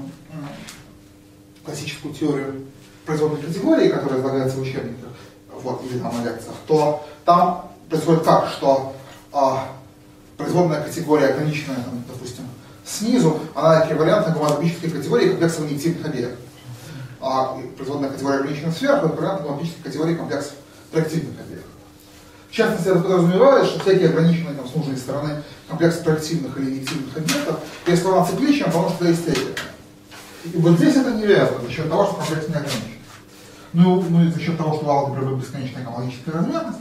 классическую теорию производной категории, которая излагается в учебниках вот, или там на лекциях, то там происходит так, что производная категория, ограниченная, там, допустим, снизу, она эквивалентна гомологической категории комплексов инициативных объектов. А производная категория, ограниченная сверху, эквивалентна гомологической категории комплексов проективных объектов. В частности, это подразумевает, что всякие ограниченные там, с нужной стороны комплекс проективных или инициативных объектов, если он ацикличен, то он всегда истеричен. И вот здесь это неверно, за счет того, что комплекс не ограничен. Ну и за счет того, что у алгебры бесконечная гомологическая размерность,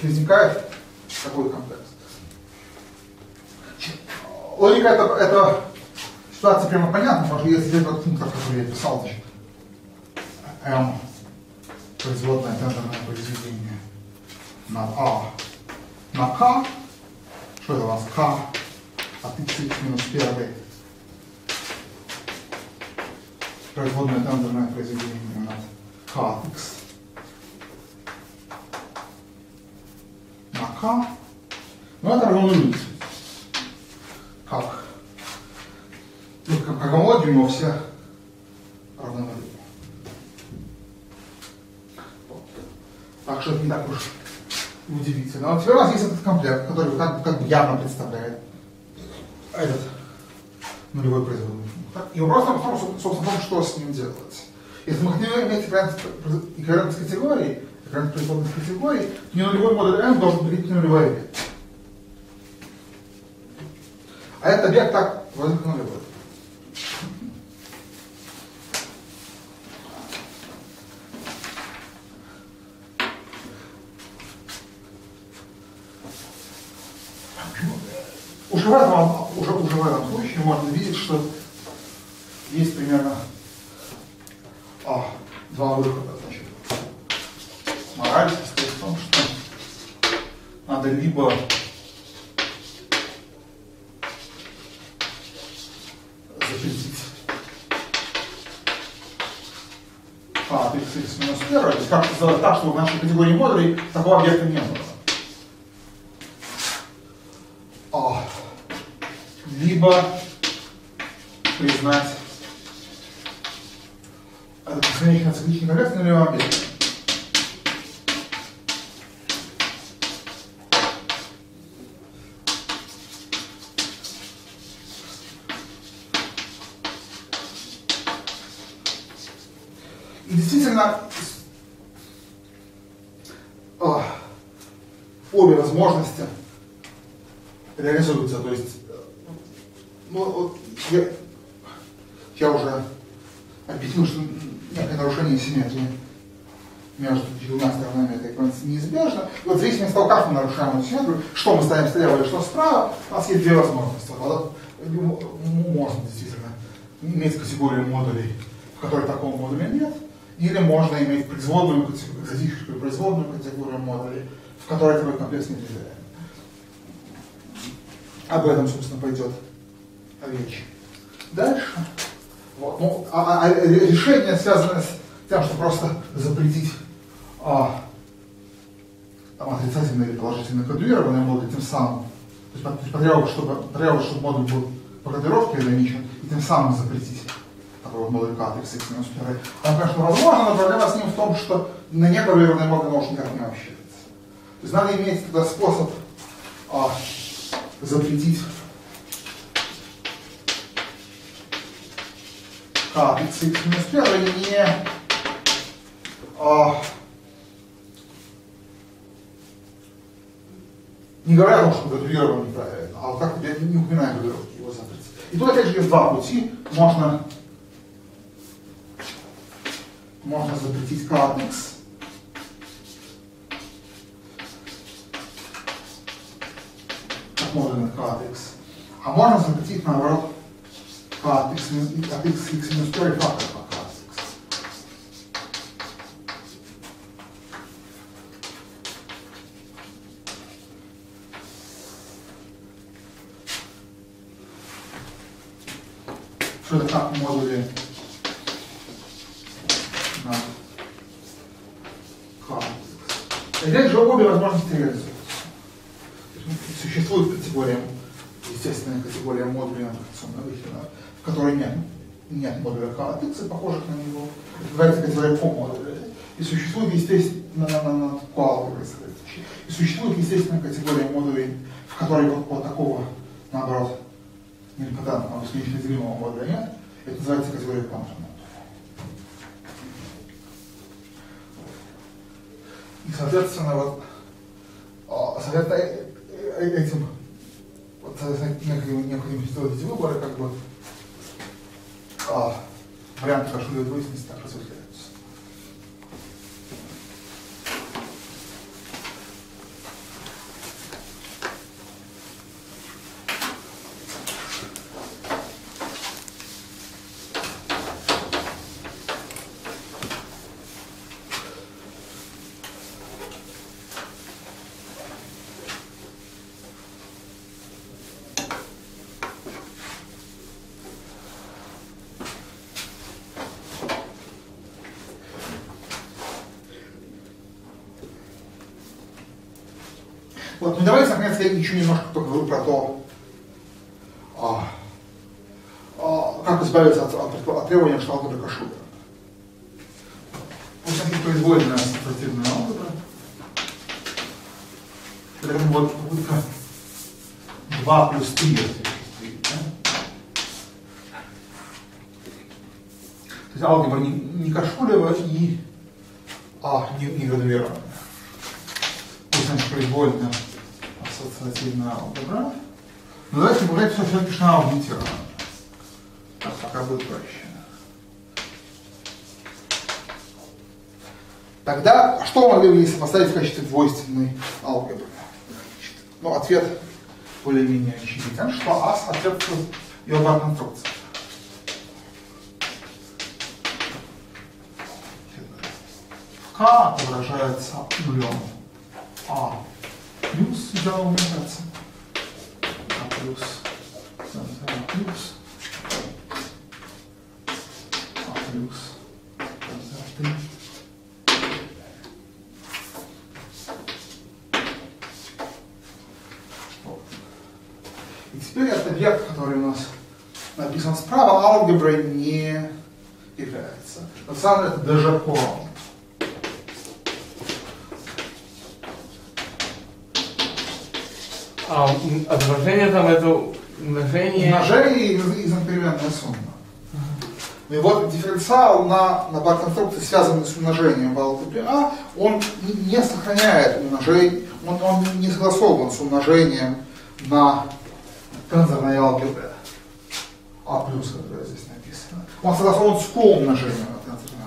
возникает такой комплекс. Логика это ситуация прямо понятна, потому что если взять этот функтор, который я писал, значит, m производное тендерное произведение над А на К, что это у нас К от x минус 1, производное тендерное произведение над К от x на К, но это равно нулю. Как? Ну, как гомология у него все равны нулю. Так что это не так уж удивительно. Но теперь у нас есть этот комплект, который как бы явно представляет этот нулевой производный функт. И вопрос собственно, в том, что с ним делать. Если мы хотим иметь эквивалентность категории, эквивалентность производных категорий, то не нулевой модуль m должен быть не нулевой объект. А этот объект так вроде как нулевой. Уже в этом случае можно видеть, что есть примерно два выхода. Значит, мораль состоит в том, что надо либо запретить k от x минус 1, то есть как сделать так, чтобы в нашей категории модулей такого объекта не было. Либо признать это бесконечно цикличный комплекс на любом объекте. И действительно, обе возможности реализуются. То есть, я уже объяснил, что некое нарушение симметрии между двумя сторонами этой эквиваленции неизбежно. И вот в зависимости от того, как мы нарушаем эту симметрию, что мы ставим слева или что справа, у нас есть две возможности. Вот, можно действительно иметь категорию модулей, в которой такого модуля нет, или можно иметь производную, экзотическую производную категорию модулей, в которой такой комплекс не определяем. Об этом, собственно, пойдет речь дальше. Вот. Ну, решение связано с тем, что просто запретить отрицательные или положительные кодуированные модули, тем самым, то есть потребовать, чтобы модуль был по кодировке ограничен, и тем самым запретить такой вот модуль k от x минус 1. Он, конечно, возможно, но проблема с ним в том, что на некодуированные модули может никак не рассчитываться. То есть надо иметь тогда способ запретить k от x минус 1 не говоря о том, что кодирован неправильно, а вот как не упоминая кодировки, его запретить. И тут опять же есть два пути. Можно запретить k от x как модуль k от x, а можно запретить наоборот k от x минус 1 фактор k от x. Что это как модули на k. Опять же, обе возможности реализуются. Существует категория, естественная категория модулей интеграционного выхода, в которой нет модуля k от x, похожих на него. Это называется категория по модулю. И существует естественная и существует естественная категория модулей, в которой вот такого, наоборот, нелепотентного, бесконечно делимого модуля нет. Это называется категория контрмодуля. И, соответственно, вот этим необходимо сделать эти выборы, как бы варианты кашулевой двойственности так разветвляются. Вот, ну давайте, наконец, я еще немножко только говорю про то, как избавиться от требования, что алгебра Кашулера. Вот такие произвольная ассоциативная алгебра. Это вот попытка 2 плюс 3 осуществить. Да? То есть алгебра не Кашулера и не градуированная. Пусть значит произвольная ассоциативная алгебра. Но давайте говорить, что все-таки она аудитирована. Так, пока будет проще. Тогда, что мы могли бы сопоставить в качестве двойственной алгебры? Ну, ответ более-менее очевиден, что А соответствует ее обратной инструкции. К выражается нулем. А плюс идеал умножается. А плюс. А плюс. А плюс. объект, который у нас написан справа, алгеброй не является. На самом деле это даже форма. А отображение там это умножение... Умножение и изнакомерная сумма. И вот дифференциал на бар-конструкции, связанный с умножением в алгебре А, он не сохраняет умножение, он не согласован с умножением на тензорной алгебре А+, которая здесь написана. Он согласован с коумножением на тензорной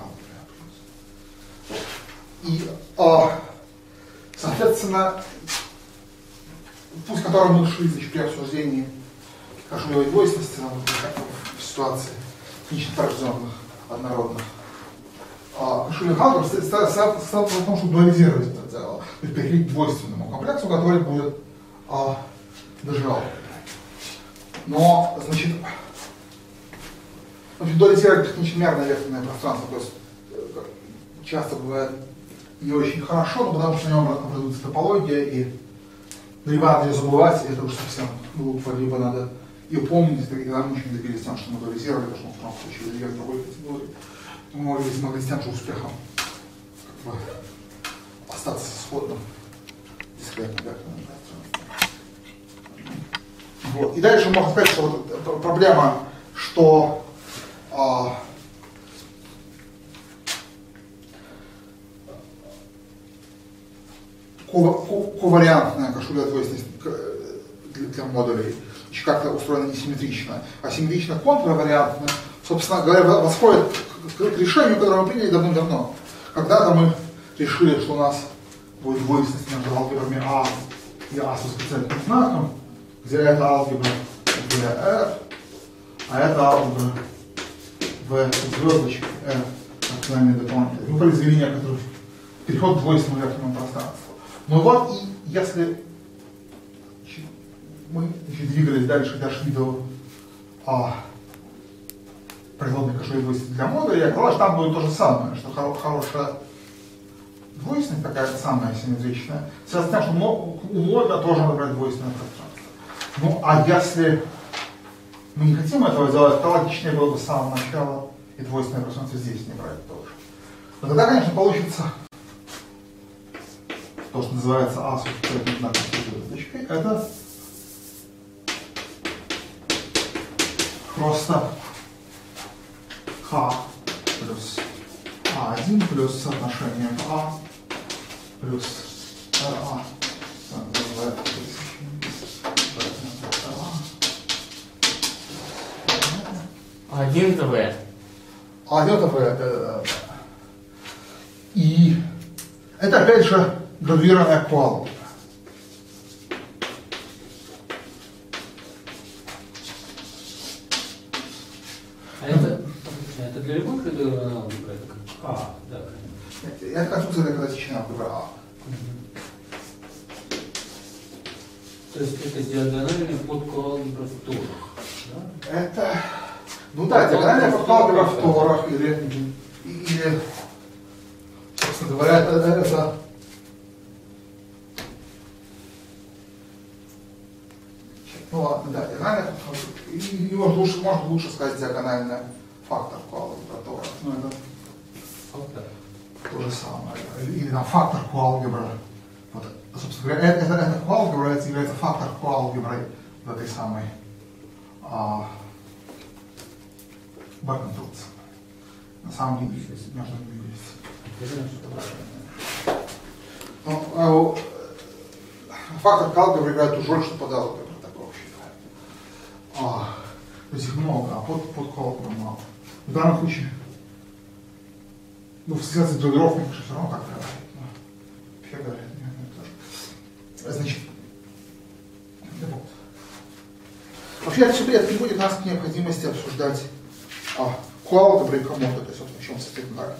алгебре А+. И, соответственно, путь, который мы шли при обсуждении кошелевой двойственности в ситуации финично порожденных однородных кошелевых алгебр, состоит в том, чтобы дуализировать это дело, то есть перейти к двойственному комплексу, который будет даже алгеброй. Но, значит, дуализировать технично-мерное векторное пространство, то есть часто бывает не очень хорошо, но потому что на нем образуется топология, и либо надо ее забывать, и это уж совсем глупо, либо надо ее помнить, и тогда мы еще не добились тем, что мы дуализировали, потому что мы получили две другой категории. Мы смогли с тем же успехом как бы остаться сходным дискретным векторным пространством. Вот. И дальше можно сказать, что вот проблема, что ковариантная кошелевая двойственность для модулей как-то устроена несимметрично, а симметрично контравариантная, собственно говоря, восходит к решению, которое мы приняли давным-давно. Когда-то мы решили, что у нас будет двойственность между алгебрами А и А с восклицательным знаком, где это алгебра VR, а это алгебра В звездочек R, национальный дополнитель. Мы произвели некоторый переход к двойственному векторному пространству. Ну вот, и если мы двигались дальше и дошли до производной кошелевой двойственности для модуля, и оказалось, что там будет то же самое, что хорошая двойственность, такая самая симметричная, связана с тем, что у модуля тоже надо брать двойственное пространство. Ну, а если мы не хотим этого сделать, то логичнее было бы с самого начала и двойственное пространство здесь не брать тоже. Но тогда, конечно, получится то, что называется А с восклицательным знаком звездочкой, это просто Х плюс А1 плюс соотношение А плюс РА. А1 это В. А1 это В, да. И это опять же градуированная коалгебра. Это для любой градуированной алгебры? А, да. Это конструкция для классической алгебры А. То есть это диагональная подкоалгебра в торах, да? Это, ну да, диагональная подкоалгебра в торах, или, собственно говоря, это ну ладно, да, диагональная подкоалгебра, и можно лучше сказать диагональная фактор коалгебра тора. Ну это Фактор. то же самое. Или там фактор коалгебра. Вот, собственно говоря, эта коалгебра является фактор коалгеброй в этой самой бар-конструкции. На самом деле, между ними есть. Фактор коалгебры играет ту же роль, что под алгеброй, так вообще считаю. То есть их много, а под коалгеброй мало. В данном случае, ну, в связи с дублировкой, все равно как-то вообще говорят, тоже. Значит, вот. Вообще это все приводит нас к необходимости обсуждать коалгебры и комоды, то есть, в чем состоит график.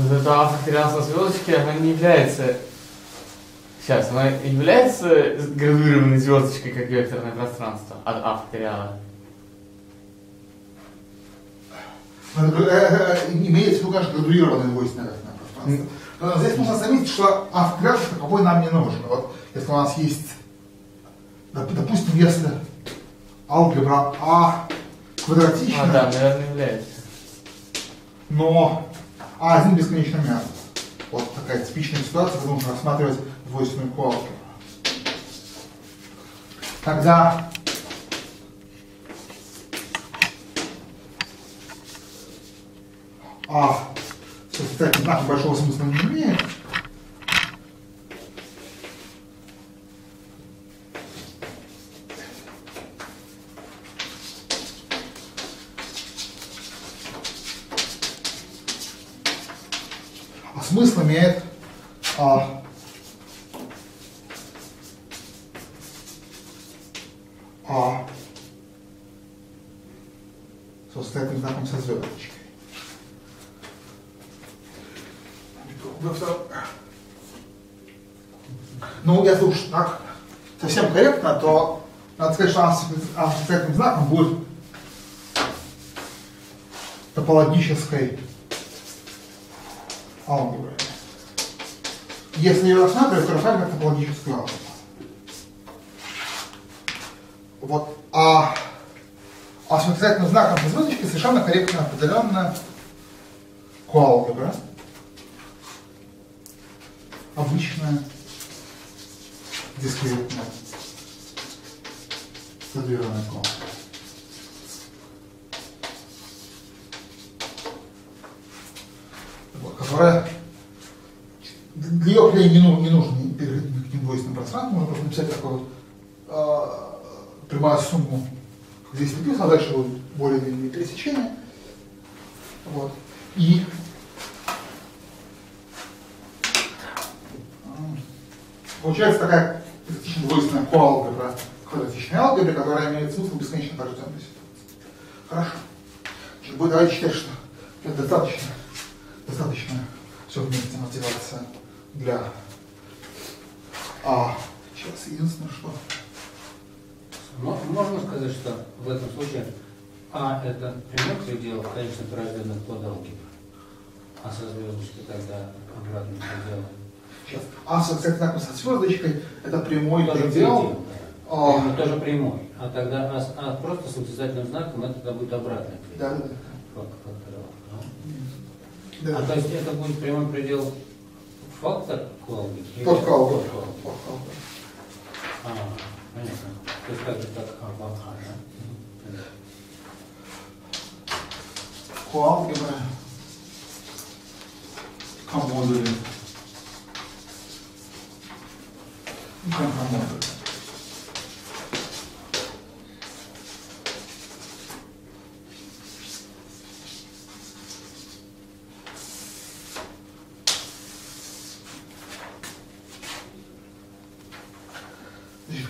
вот это А-факториал со звездочкой, оно не является... Сейчас, оно является градуированной звездочкой, как векторное пространство от А-факториала? Имеется в виду, конечно, градуированное двойственное пространство. Но здесь нужно заметить, что А-факториал таковой нам не нужен. Вот если у нас есть, допустим, если алгебра А квадратичная, Да, наверное, является. Но А1 бесконечно мягко. Вот такая типичная ситуация, когда нужно рассматривать двойственную алгебру. Тогда А с отрицательным знаком большого смысла не имеет. А смысл имеет с отрицательным знаком со звездочкой. Ну, если уж так совсем корректно, то надо сказать, что А с отрицательным знаком будет топологической алгеброй. Если ее рассматривать, то рассматривать топологическую алгебру. Вот, а с отрицательным знаком со звездочкой совершенно корректно определенная коалгебра. Обычная, дискретная, стабилированная коалгебра. Вот, которая для ее определения не нужен никаким двойственным пространством, можно просто написать такую вот, прямую сумму, как здесь написано, а дальше будет более длинные пересечения. Вот. И получается такая двойственная коалгебра в квадратичной алгебре, которая имеет смысл бесконечно порожденной ситуации. Хорошо. Давайте считать, что это достаточно все вместе мотивация для сейчас единственное, что можно сказать, что в этом случае А это прямой предел конечно порожденных подалгебр, а со звездочкой тогда обратный предел. Сейчас А с отрицательным со звездочкой это прямой тоже предел. Это тоже прямой. А тогда А просто с отрицательным знаком, это тогда будет обратный предел. Да. Да. То есть это будет прямой предел фактор алгебры? Под алгебры. Понятно. То есть так же, как А в А, да? Коалгебра, комодули, контрмодули.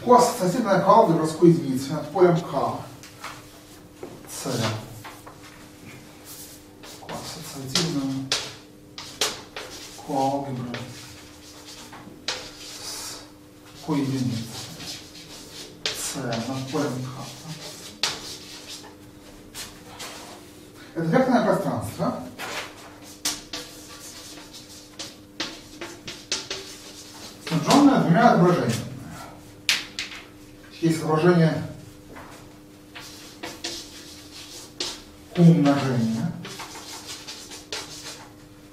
Коассоциативная алгебра с единицей над полем К. С. Коассоциативная алгебра с единицей. С над полем К. Это векторное пространство. Снабженное двумя отображениями. Есть отображение умножения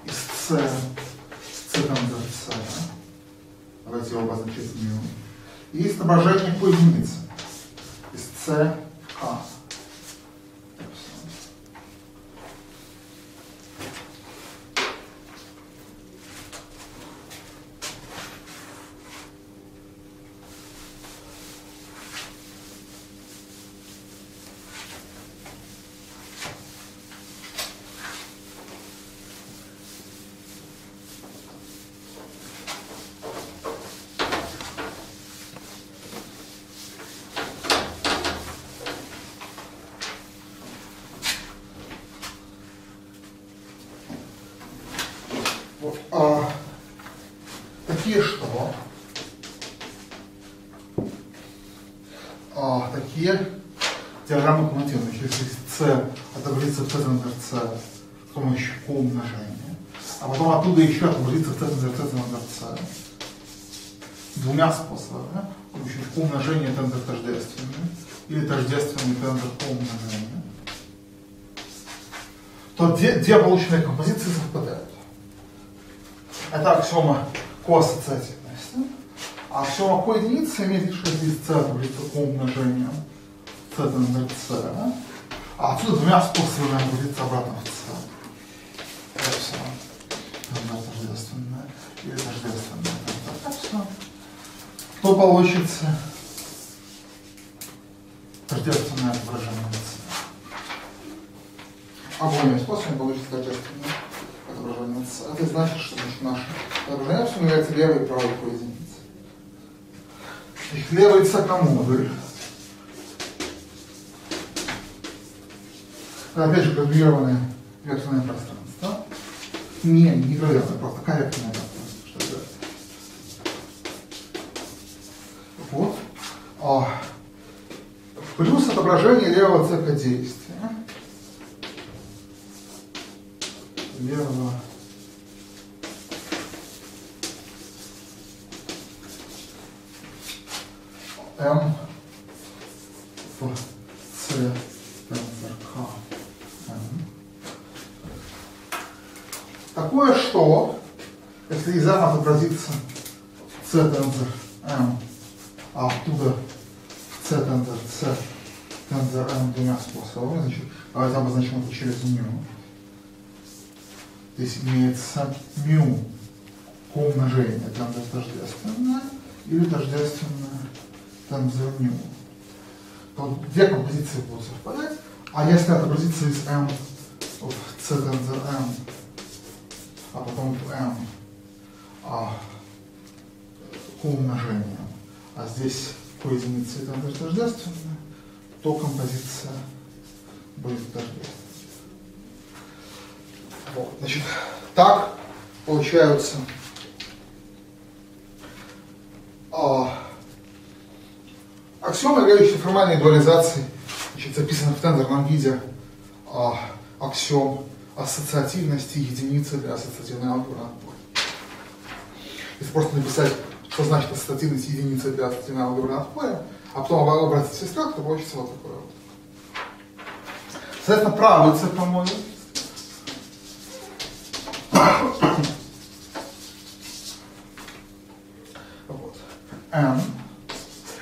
из С там за С. Давайте его обозначить мю. И есть отображение по единице из С К. Вот. Такие что? Такие диаграммы коммутирования. Если C отобразится в C центр C с помощью Q умножения, а потом оттуда еще отобразится в C центр C двумя способами. С помощью Q умножения тензор тождественный или тождественный тензор Q умножения, то две полученные композиции совпадают. Это аксиома коассоциативности. А аксиома коединицы имеет лишь здесь C отобразится Q умножением C тензор C, а отсюда двумя способами отобразится обратно в C. Эпсилон тензор тождественное или тождественное тензор эпсилон. То получится тождественное отображение C. Обоими способами получится тождественное отображение C. Это значит, что наше отображение эпсилон является левой и правой коединицей. Их левый C-модуль. Это опять же градуированное векторное пространство. Не градуированное, просто корректное пространство. Что это? Вот. Плюс отображение левого цепка действия. Левого М в С тензор К. Такое, что если из М отобразится С тензор М, а оттуда в С тензор С тензор М двумя способами, значит, давайте обозначим это через μ. Здесь имеется μ Q умножение тензор тождественное или тождественное тензор μ. То две композиции будут совпадать, а если отобразится из M в C тензор M, а потом в M Q умножением, а здесь по единице тензор тождественное, то композиция будет тождественной. Вот, значит, так получаются аксиомы, являющиеся формальной дуализацией, значит, записаны в тензорном виде аксиом ассоциативности единицы для ассоциативной алгебры. Если просто написать, что значит ассоциативность единицы для ассоциативной алгебры отпоя, а потом обратить все стрелки, то получится вот такое вот. Соответственно, правый C-модуль вот. M.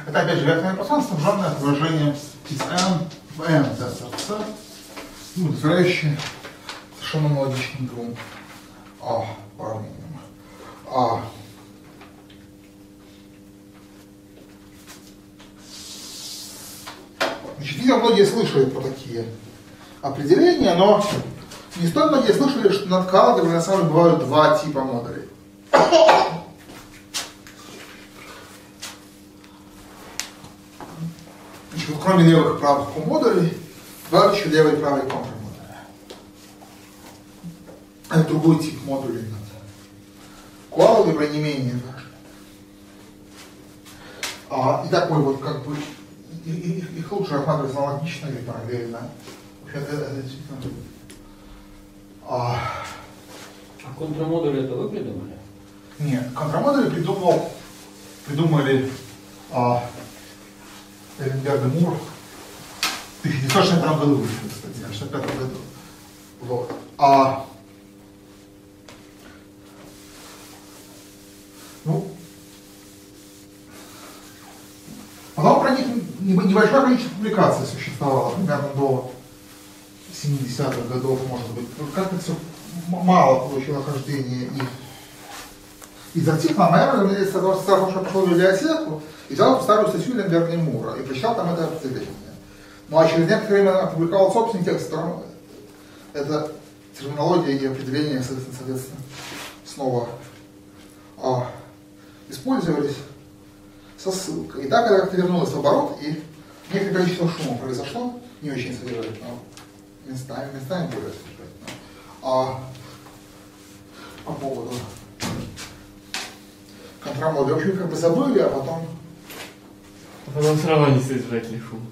Это опять же векторное пространство, снабженное отображением из M в M тензор C, удовлетворяющее совершенно аналогичным двум уравнениям. Значит, видимо, многие слышали про такие определения, но не столь многие слышали, что над алгеброй на самом деле бывают два типа модулей. Значит, кроме левых и правых Q-модулей, бывают еще левые и правые контрмодули. Это другой тип модулей над Q-алгеброй не менее важный. И такой вот как бы их лучше рассматривать аналогично или параллельно. Это действительно. Контрмодули это вы придумали? Нет, контрмодули придумали Эленберг и Мур в 1962 году вышли, кстати, в 1965 году. Вот. Потом про них небольшое количество публикаций существовало, примерно до 70-х годов, может быть. Как-то все мало получило хождение из артикла. Наверное, из того, что я пошел в библиотеку и взял эту старую статью Эленберга и Мура и прочитал там это определение. Ну а через некоторое время опубликовал собственный текст, в котором эта терминология и определение, соответственно, снова использовались со ссылкой. И так это как-то вернулось в оборот, и некоторое количество шума произошло, не очень содержательного, местами более содержательного. по поводу контрамоды. В общем, как бы забыли, а потом... А потом все равно не содержательный шум.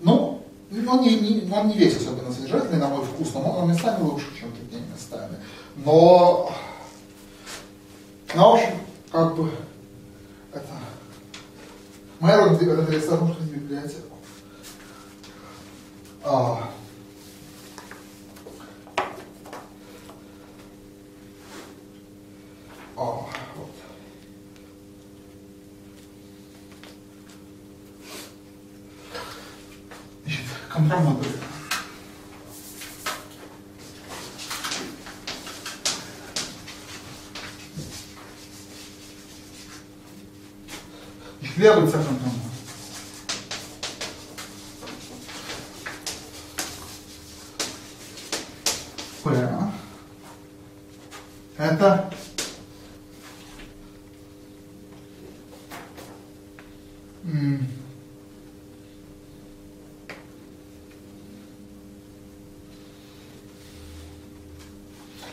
Ну, он не весь особенно содержательный, на мой вкус, но он местами лучше, чем другие местами. Но, в общем, как бы, это... Моя роль это ресторан в библиотеку. Вот. Значит, контрамоды. Левый центр контрамоды. Это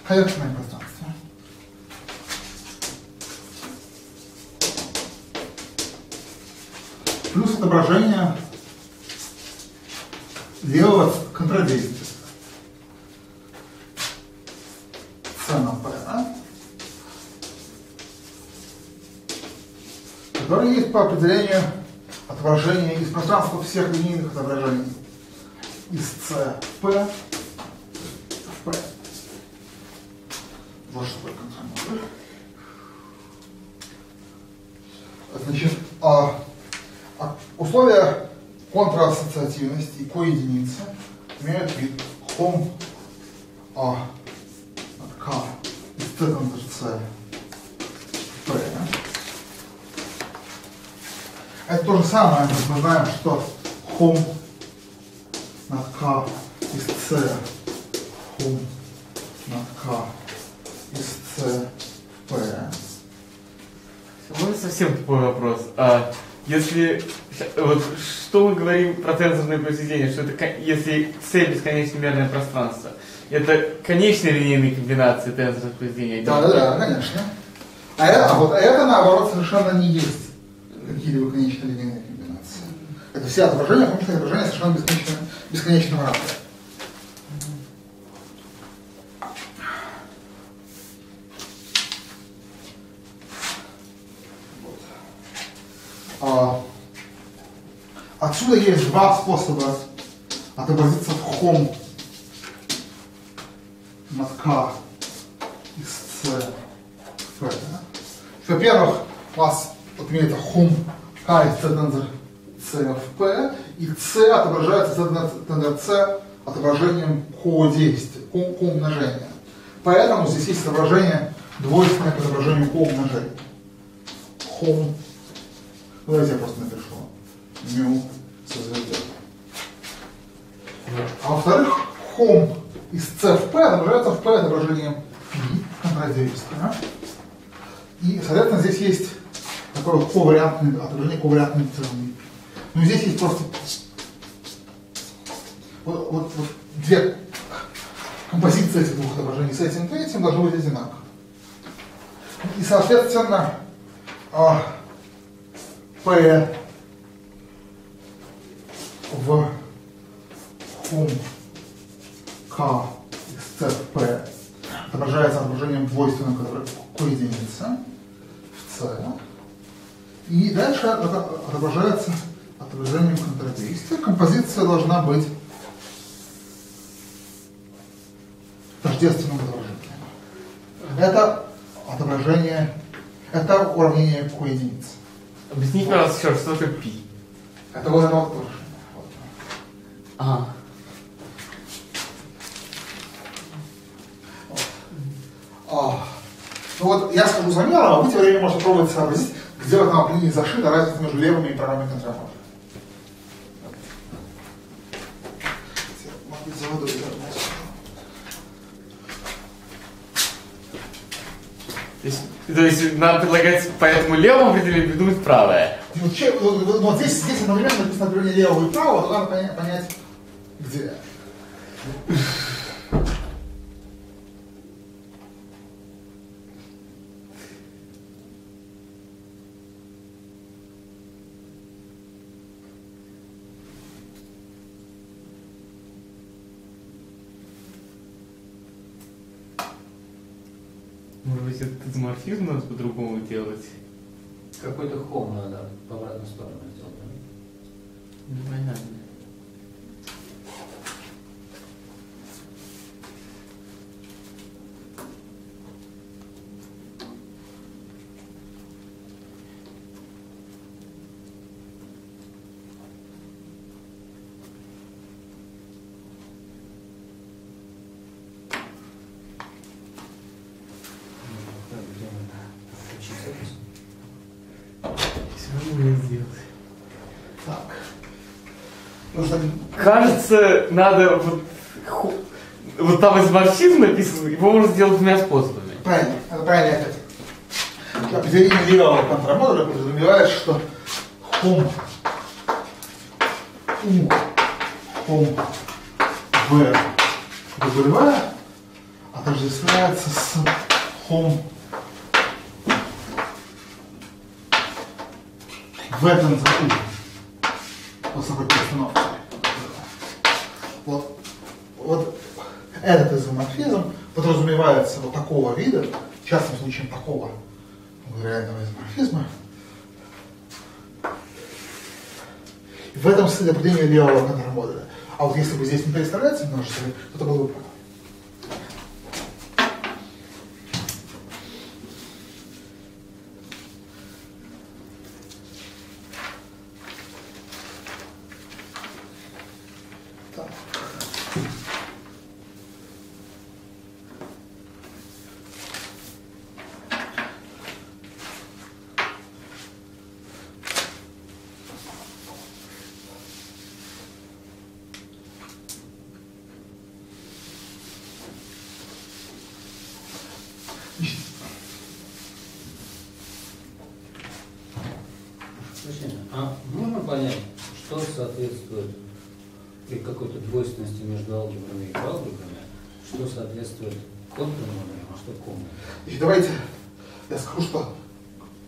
поверхностное пространство. Плюс отображение левого контрдействия. Цена P, который есть по определению отображение из пространства всех линейных отображений из C в P в P. Вот что такое контрамоды. Значит, условия контрассоциативности и коединицы имеют вид хом К из Ц контр С П. Это то же самое, как мы знаем, что хом над К из С, хом над К из С П. Можно совсем тупой вопрос. Если вот что мы говорим про тензорное произведение, что это если C бесконечно мерное пространство, это конечные линейные комбинации тензорных произведений? Да, конечно. А это наоборот совершенно не есть какие-либо конечные линейные комбинации. Это все отображения, потому что отображения совершенно бесконечного ранга. Отсюда есть два способа отобразиться в хом над К из С в П. Во-первых, у вас вот имеется хом К из С тензор С в П, и С отображается тензор С отображением ко-действия, ко-умножения. Поэтому здесь есть отображение двойственное к отображению ко-умножения. Хом. Давайте я просто напишу. Мю созвездие. А во-вторых, хом из С в П отображается в П отображением Пи, контрдействия. И, соответственно, здесь есть такое отображение ковариантной цены. Но здесь есть просто вот две композиции этих двух отображений с этим и этим должны быть одинаковы. И, соответственно, P в хом К из С в П отображается отображением двойственным к единице в С. И дальше отображается отображением контрдействия. Композиция должна быть тождественным отображением. Это отображение, это уравнение к единице. Объясните, пожалуйста, еще раз, что такое пи? Это вот оно тоже. Ну вот я скажу замером, а вы тем временем можете пробовать сообразить, где в этом определении зашита разница между левыми и правыми контрамодами. Может быть, за водой То есть нам предлагается по этому левому определению придумать правое. Вот здесь одновременно написано определение левого и правого, то надо понять, где. быть, этот изоморфизм надо по-другому делать? Какой-то хом надо в обратную сторону сделать. Непонятно. Все равно не сделать. Так. Ну, что... Кажется, надо вот там изоморфизм написано, его можно сделать двумя способами. Правильно, это правильный ответ. Определение левого контрамодуля подразумевает, что хом У, хом В, W отождествляется с хом В тензор У. Вот с такой перестановкой. Вот этот изоморфизм подразумевается вот такого вида, в частном случае такого реального изоморфизма. В этом смысле определение левого контрмодуля. А вот если бы здесь не переставляется множество, то это было бы правильно. А можно понять, что соответствует при какой-то двойственности между алгебрами и алгебрами, что соответствует контрмодулям, а что комнатам? Давайте я скажу, что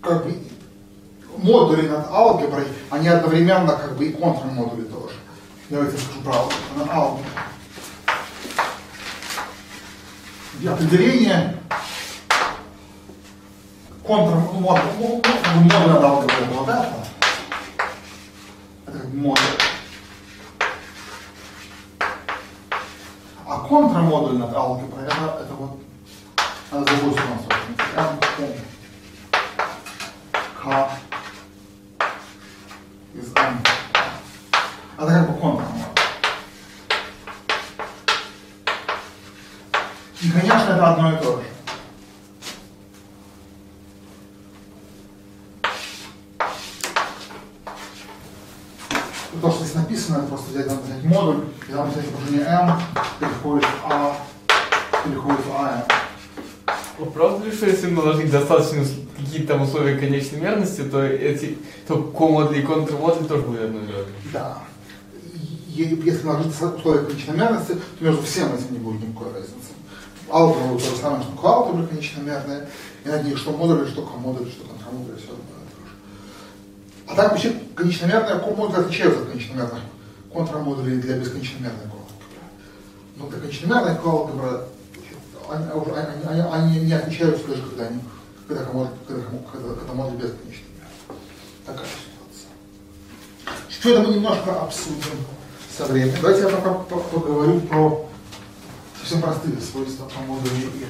как бы модули над алгеброй, они одновременно как бы и контрмодули тоже. Давайте я скажу про алгебру. Над алгеброй. Для определения модуль над алгеброй это вот это. Это как бы модуль. А контрмодуль над алгеброй это вот надо забыть, что у нас М, К из М. Это как бы контрмодуль. И, конечно, это одно и то же. То, что здесь написано, это просто взять модуль, и там взять окружение M, переходит в А, переходит в АМ. Правда ли, что если наложить достаточно какие-то там условия конечной мерности, то комодуль и контрмодуль тоже будет одно и то же? Да. Если наложить условия конечной мерности, то между всем этим не будет никакой разницы. Алгебра будет то же самое, что алгебра конечномерная, и надеюсь, что модуль, что комодуль, что контрмодуль, все одно и то же. А так вообще конечномерные модули отличаются от конечномерных контрмодулей для бесконечномерной алгебры. Но для конечномерной алгебры они не отличаются даже, когда модуль бесконечномерный. Такая ситуация. Все это мы немножко обсудим со временем. Давайте я пока поговорю про совсем простые свойства по модулю И.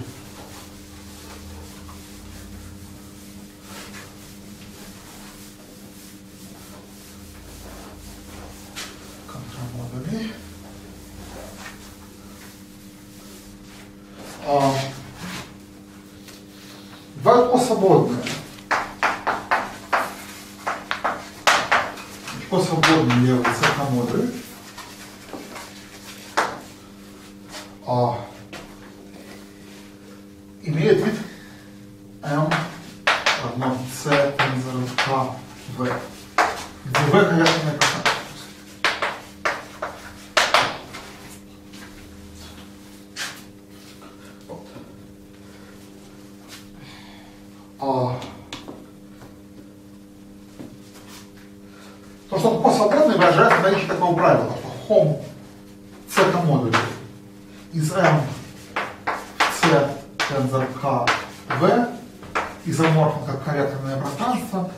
Контрмодули. Бывают посвободные. Посвободные левые циркомодули. Имеет вид M равно C тензор K V, где V координатная коса. То, что он посвободный, выражается наличие такого правила, что хом циркомодуля из M в C тензор K V изоморфно как корректорное пространство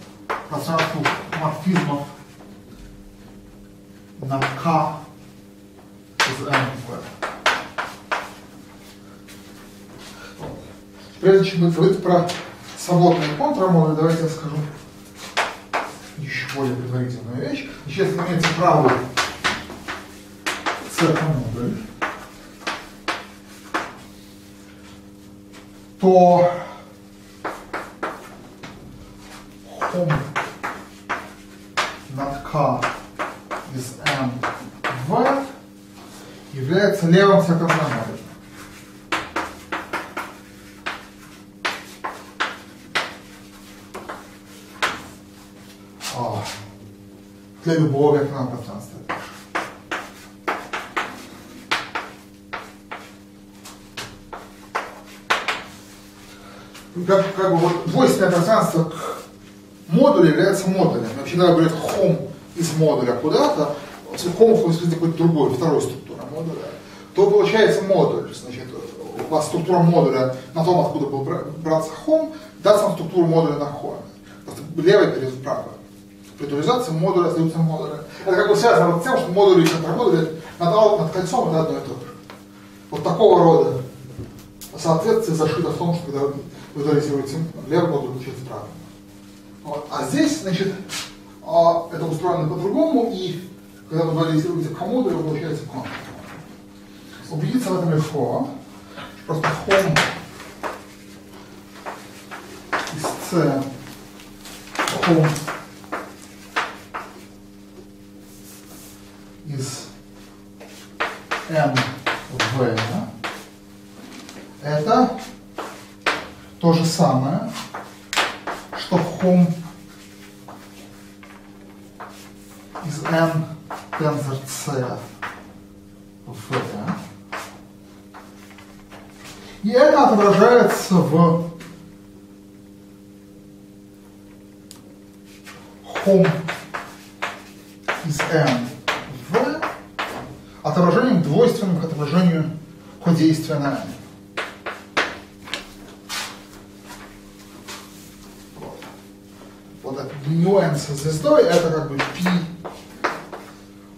морфизмов на К из МВ. Прежде чем говорить про свободные контрамодули, давайте я скажу еще более предварительную вещь. Сейчас имеется правый С-модуль, то хом над К из МВ является левым С-контрамодулем. Для любого векторного пространства. Как бы вот двойственное пространство к модулю является модулем. Вообще, когда говорят хом из модуля куда-то, хом входит в какой-то другой, второй структура модуля, то получается модуль. Значит, у вас структура модуля на том, откуда был браться хом, даст вам структуру модуля на хоме. Просто левый перейдет вправо. При дуализации модуля остаются модули. Это как бы связано с тем, что модули и контрамодули над кольцом это одно и то же. Вот такого рода соответствие зашито в том, что когда вы дуализируете левый модуль, получается правый. Вот. А здесь, значит, это устроено по-другому, и когда вы дуализируете К-модуль, получается контрамодуль. Убедиться в этом легко. Просто хом из С, хом из МВ, это то же самое, что хом из N тензор С В. И это отображается в хом из N В отображением двойственным к отображению кодействия на N. Вот это μn со звездой, это как бы π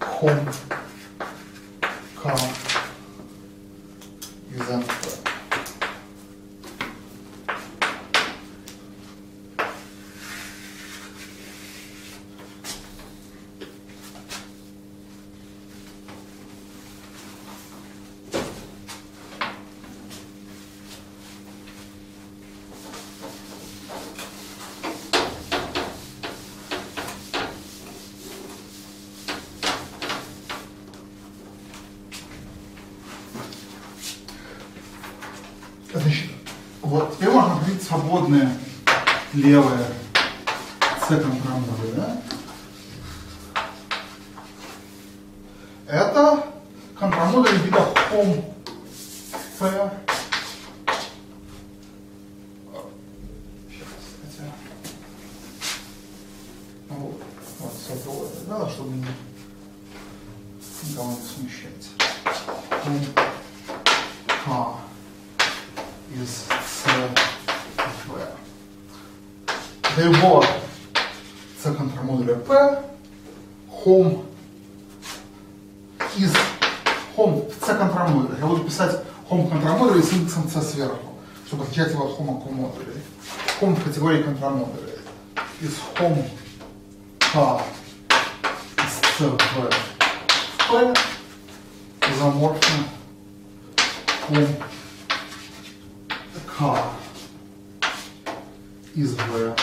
хом К из МВ. Значит, вот теперь можно определить свободное левое С-контрамодуль, да? Это контрамодуль вида хом П. Вот с этого надо, чтобы никого не смущать. Хом К из С В. Для любого С-контрамодуля П хом из хом в С-контрамодуле. Я буду писать хом контрамодуля с индексом С сверху, чтобы отличать его от хома комодуля. Хом в категории контрамодуля. Из хом К из С В П изоморфно хом К из В.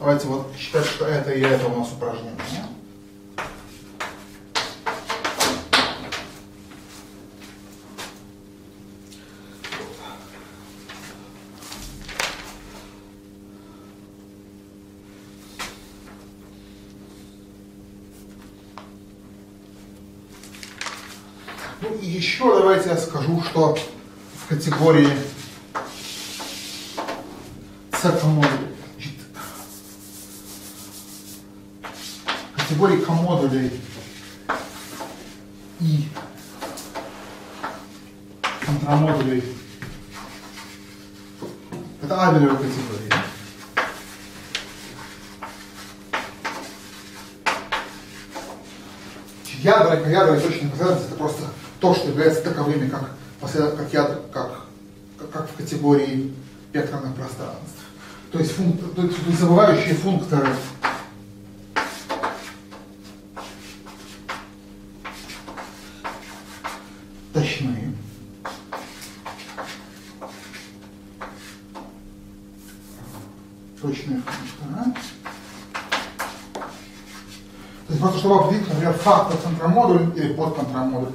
Давайте вот считать, что это и это у нас упражнение. Ну и еще давайте я скажу, что в категории С-комодулей, категории комодулей и контрамодулей, это Абелева категория. Ядра точечной последовательности это просто то, что является таковыми, как в категории векторных пространств. То есть забывающие функторы точны. Точные функторы. То есть просто чтобы определить, например, фактор контрамодуль или подконтрамодуль.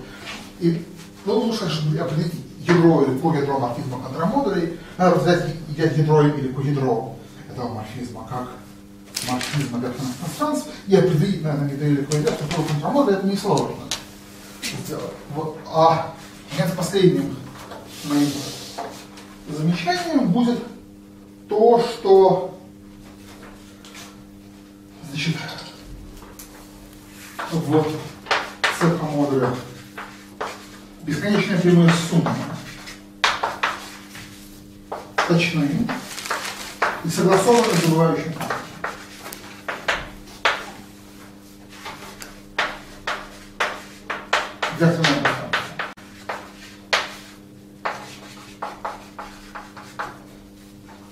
И лучше, чтобы определить ядро или коядро морфизма контрамодулей, надо взять ядро или коядро этого морфизма как морфизма векторных пространств и определить, наверное, ядро или коядро структуру контрамодуля, это несложно сделать. Вот. А последним моим замечанием будет то, что значит, вот C-модуля бесконечные прямые суммы точны и согласованы с забывающим фактором. Векторное пространство.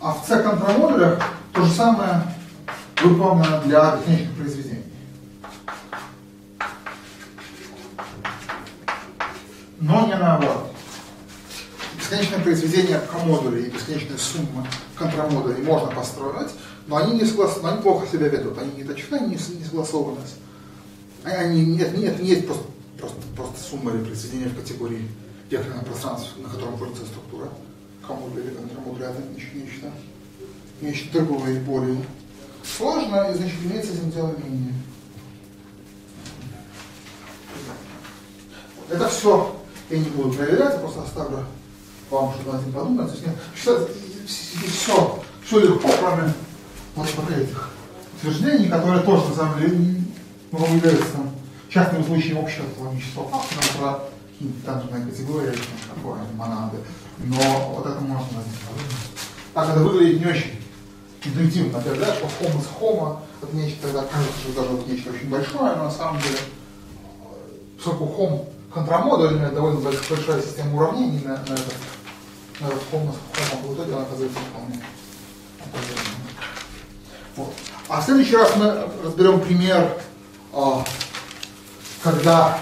А в C-контрамодулях то же самое выполнено для бесконечных произведений. Но не наоборот. Бесконечное произведение комодулей и бесконечные суммы контрамодулей можно построить, но они плохо себя ведут. Они не точны, они не согласованы. Это не есть просто сумма или произведение в категории векторного пространства, на котором пользуется структура комодуля или контрамодуля. Это нечто другое и более сложно, и значит имеется с этим дело менее. Это все я не буду проверять, я просто оставлю вам, чтобы над этим подумать. Все легко, кроме вот этих утверждений, которые тоже на самом деле являются частным случаем общего логического фактора, про какие-то тангентные категории, такое, монады. Но вот это можно над этим подумать. Так это выглядит не очень интуитивно. Например, да, что хома с хома, это нечто, тогда кажется, что даже вот нечто очень большое, но на самом деле, поскольку хом контрамодуль имеет довольно большая система уравнений на этот хома с хомом, в итоге она оказывается вполне. Вот. А в следующий раз мы разберем пример, когда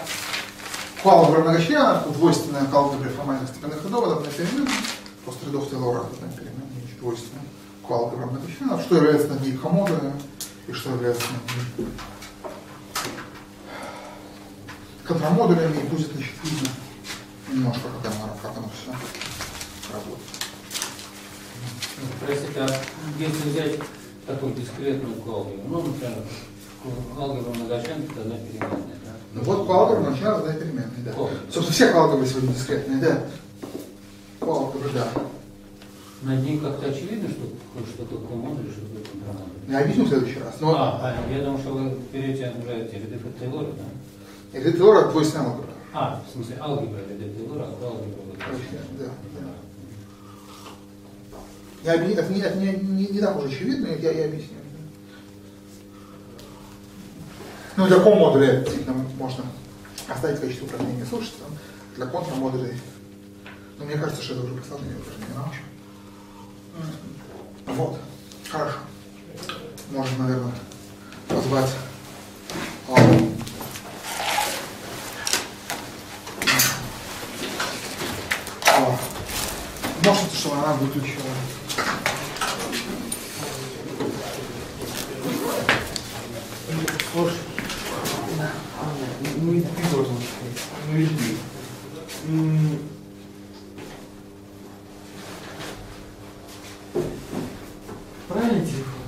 к алгебре многочленов, двойственная к алгебре формальных степенных рядов, это переменная, просто рядов Тейлора, это переменная, двойственная к алгебре многочленов, что является над ней комодулями и что является над ней контрамодулями, и будет значит видно немножко, как оно все работает. Простите, а если взять такую дискретную алгебру, ну, например, алгебра многочленов, тогда переменная, да? Ну вот по алгебре многочленов тогда переменная, да. Собственно, все алгебры сегодня дискретные, да. По алгебре, да. Над ним как-то очевидно, что такое модуль, что такое контрамодуль. Я объясню в следующий раз. Но... я думал, что вы берете уже эти ряды Тейлора, да? Ряды Тейлора двойственная алгебра. В смысле алгебра ряды Тейлора, а алгебра. Да. Это не так уже очевидно, я объясню. Ну, для комодуля действительно можно оставить в качестве упражнения с обществом, для контрамодулей. Но мне кажется, что это уже посложнее упражнение научим. Вот, хорошо. Можно, наверное, позвать можете, чтобы она выключила. Слушай, ну и ты должен сказать. Ну и ты. Правильно, телефон?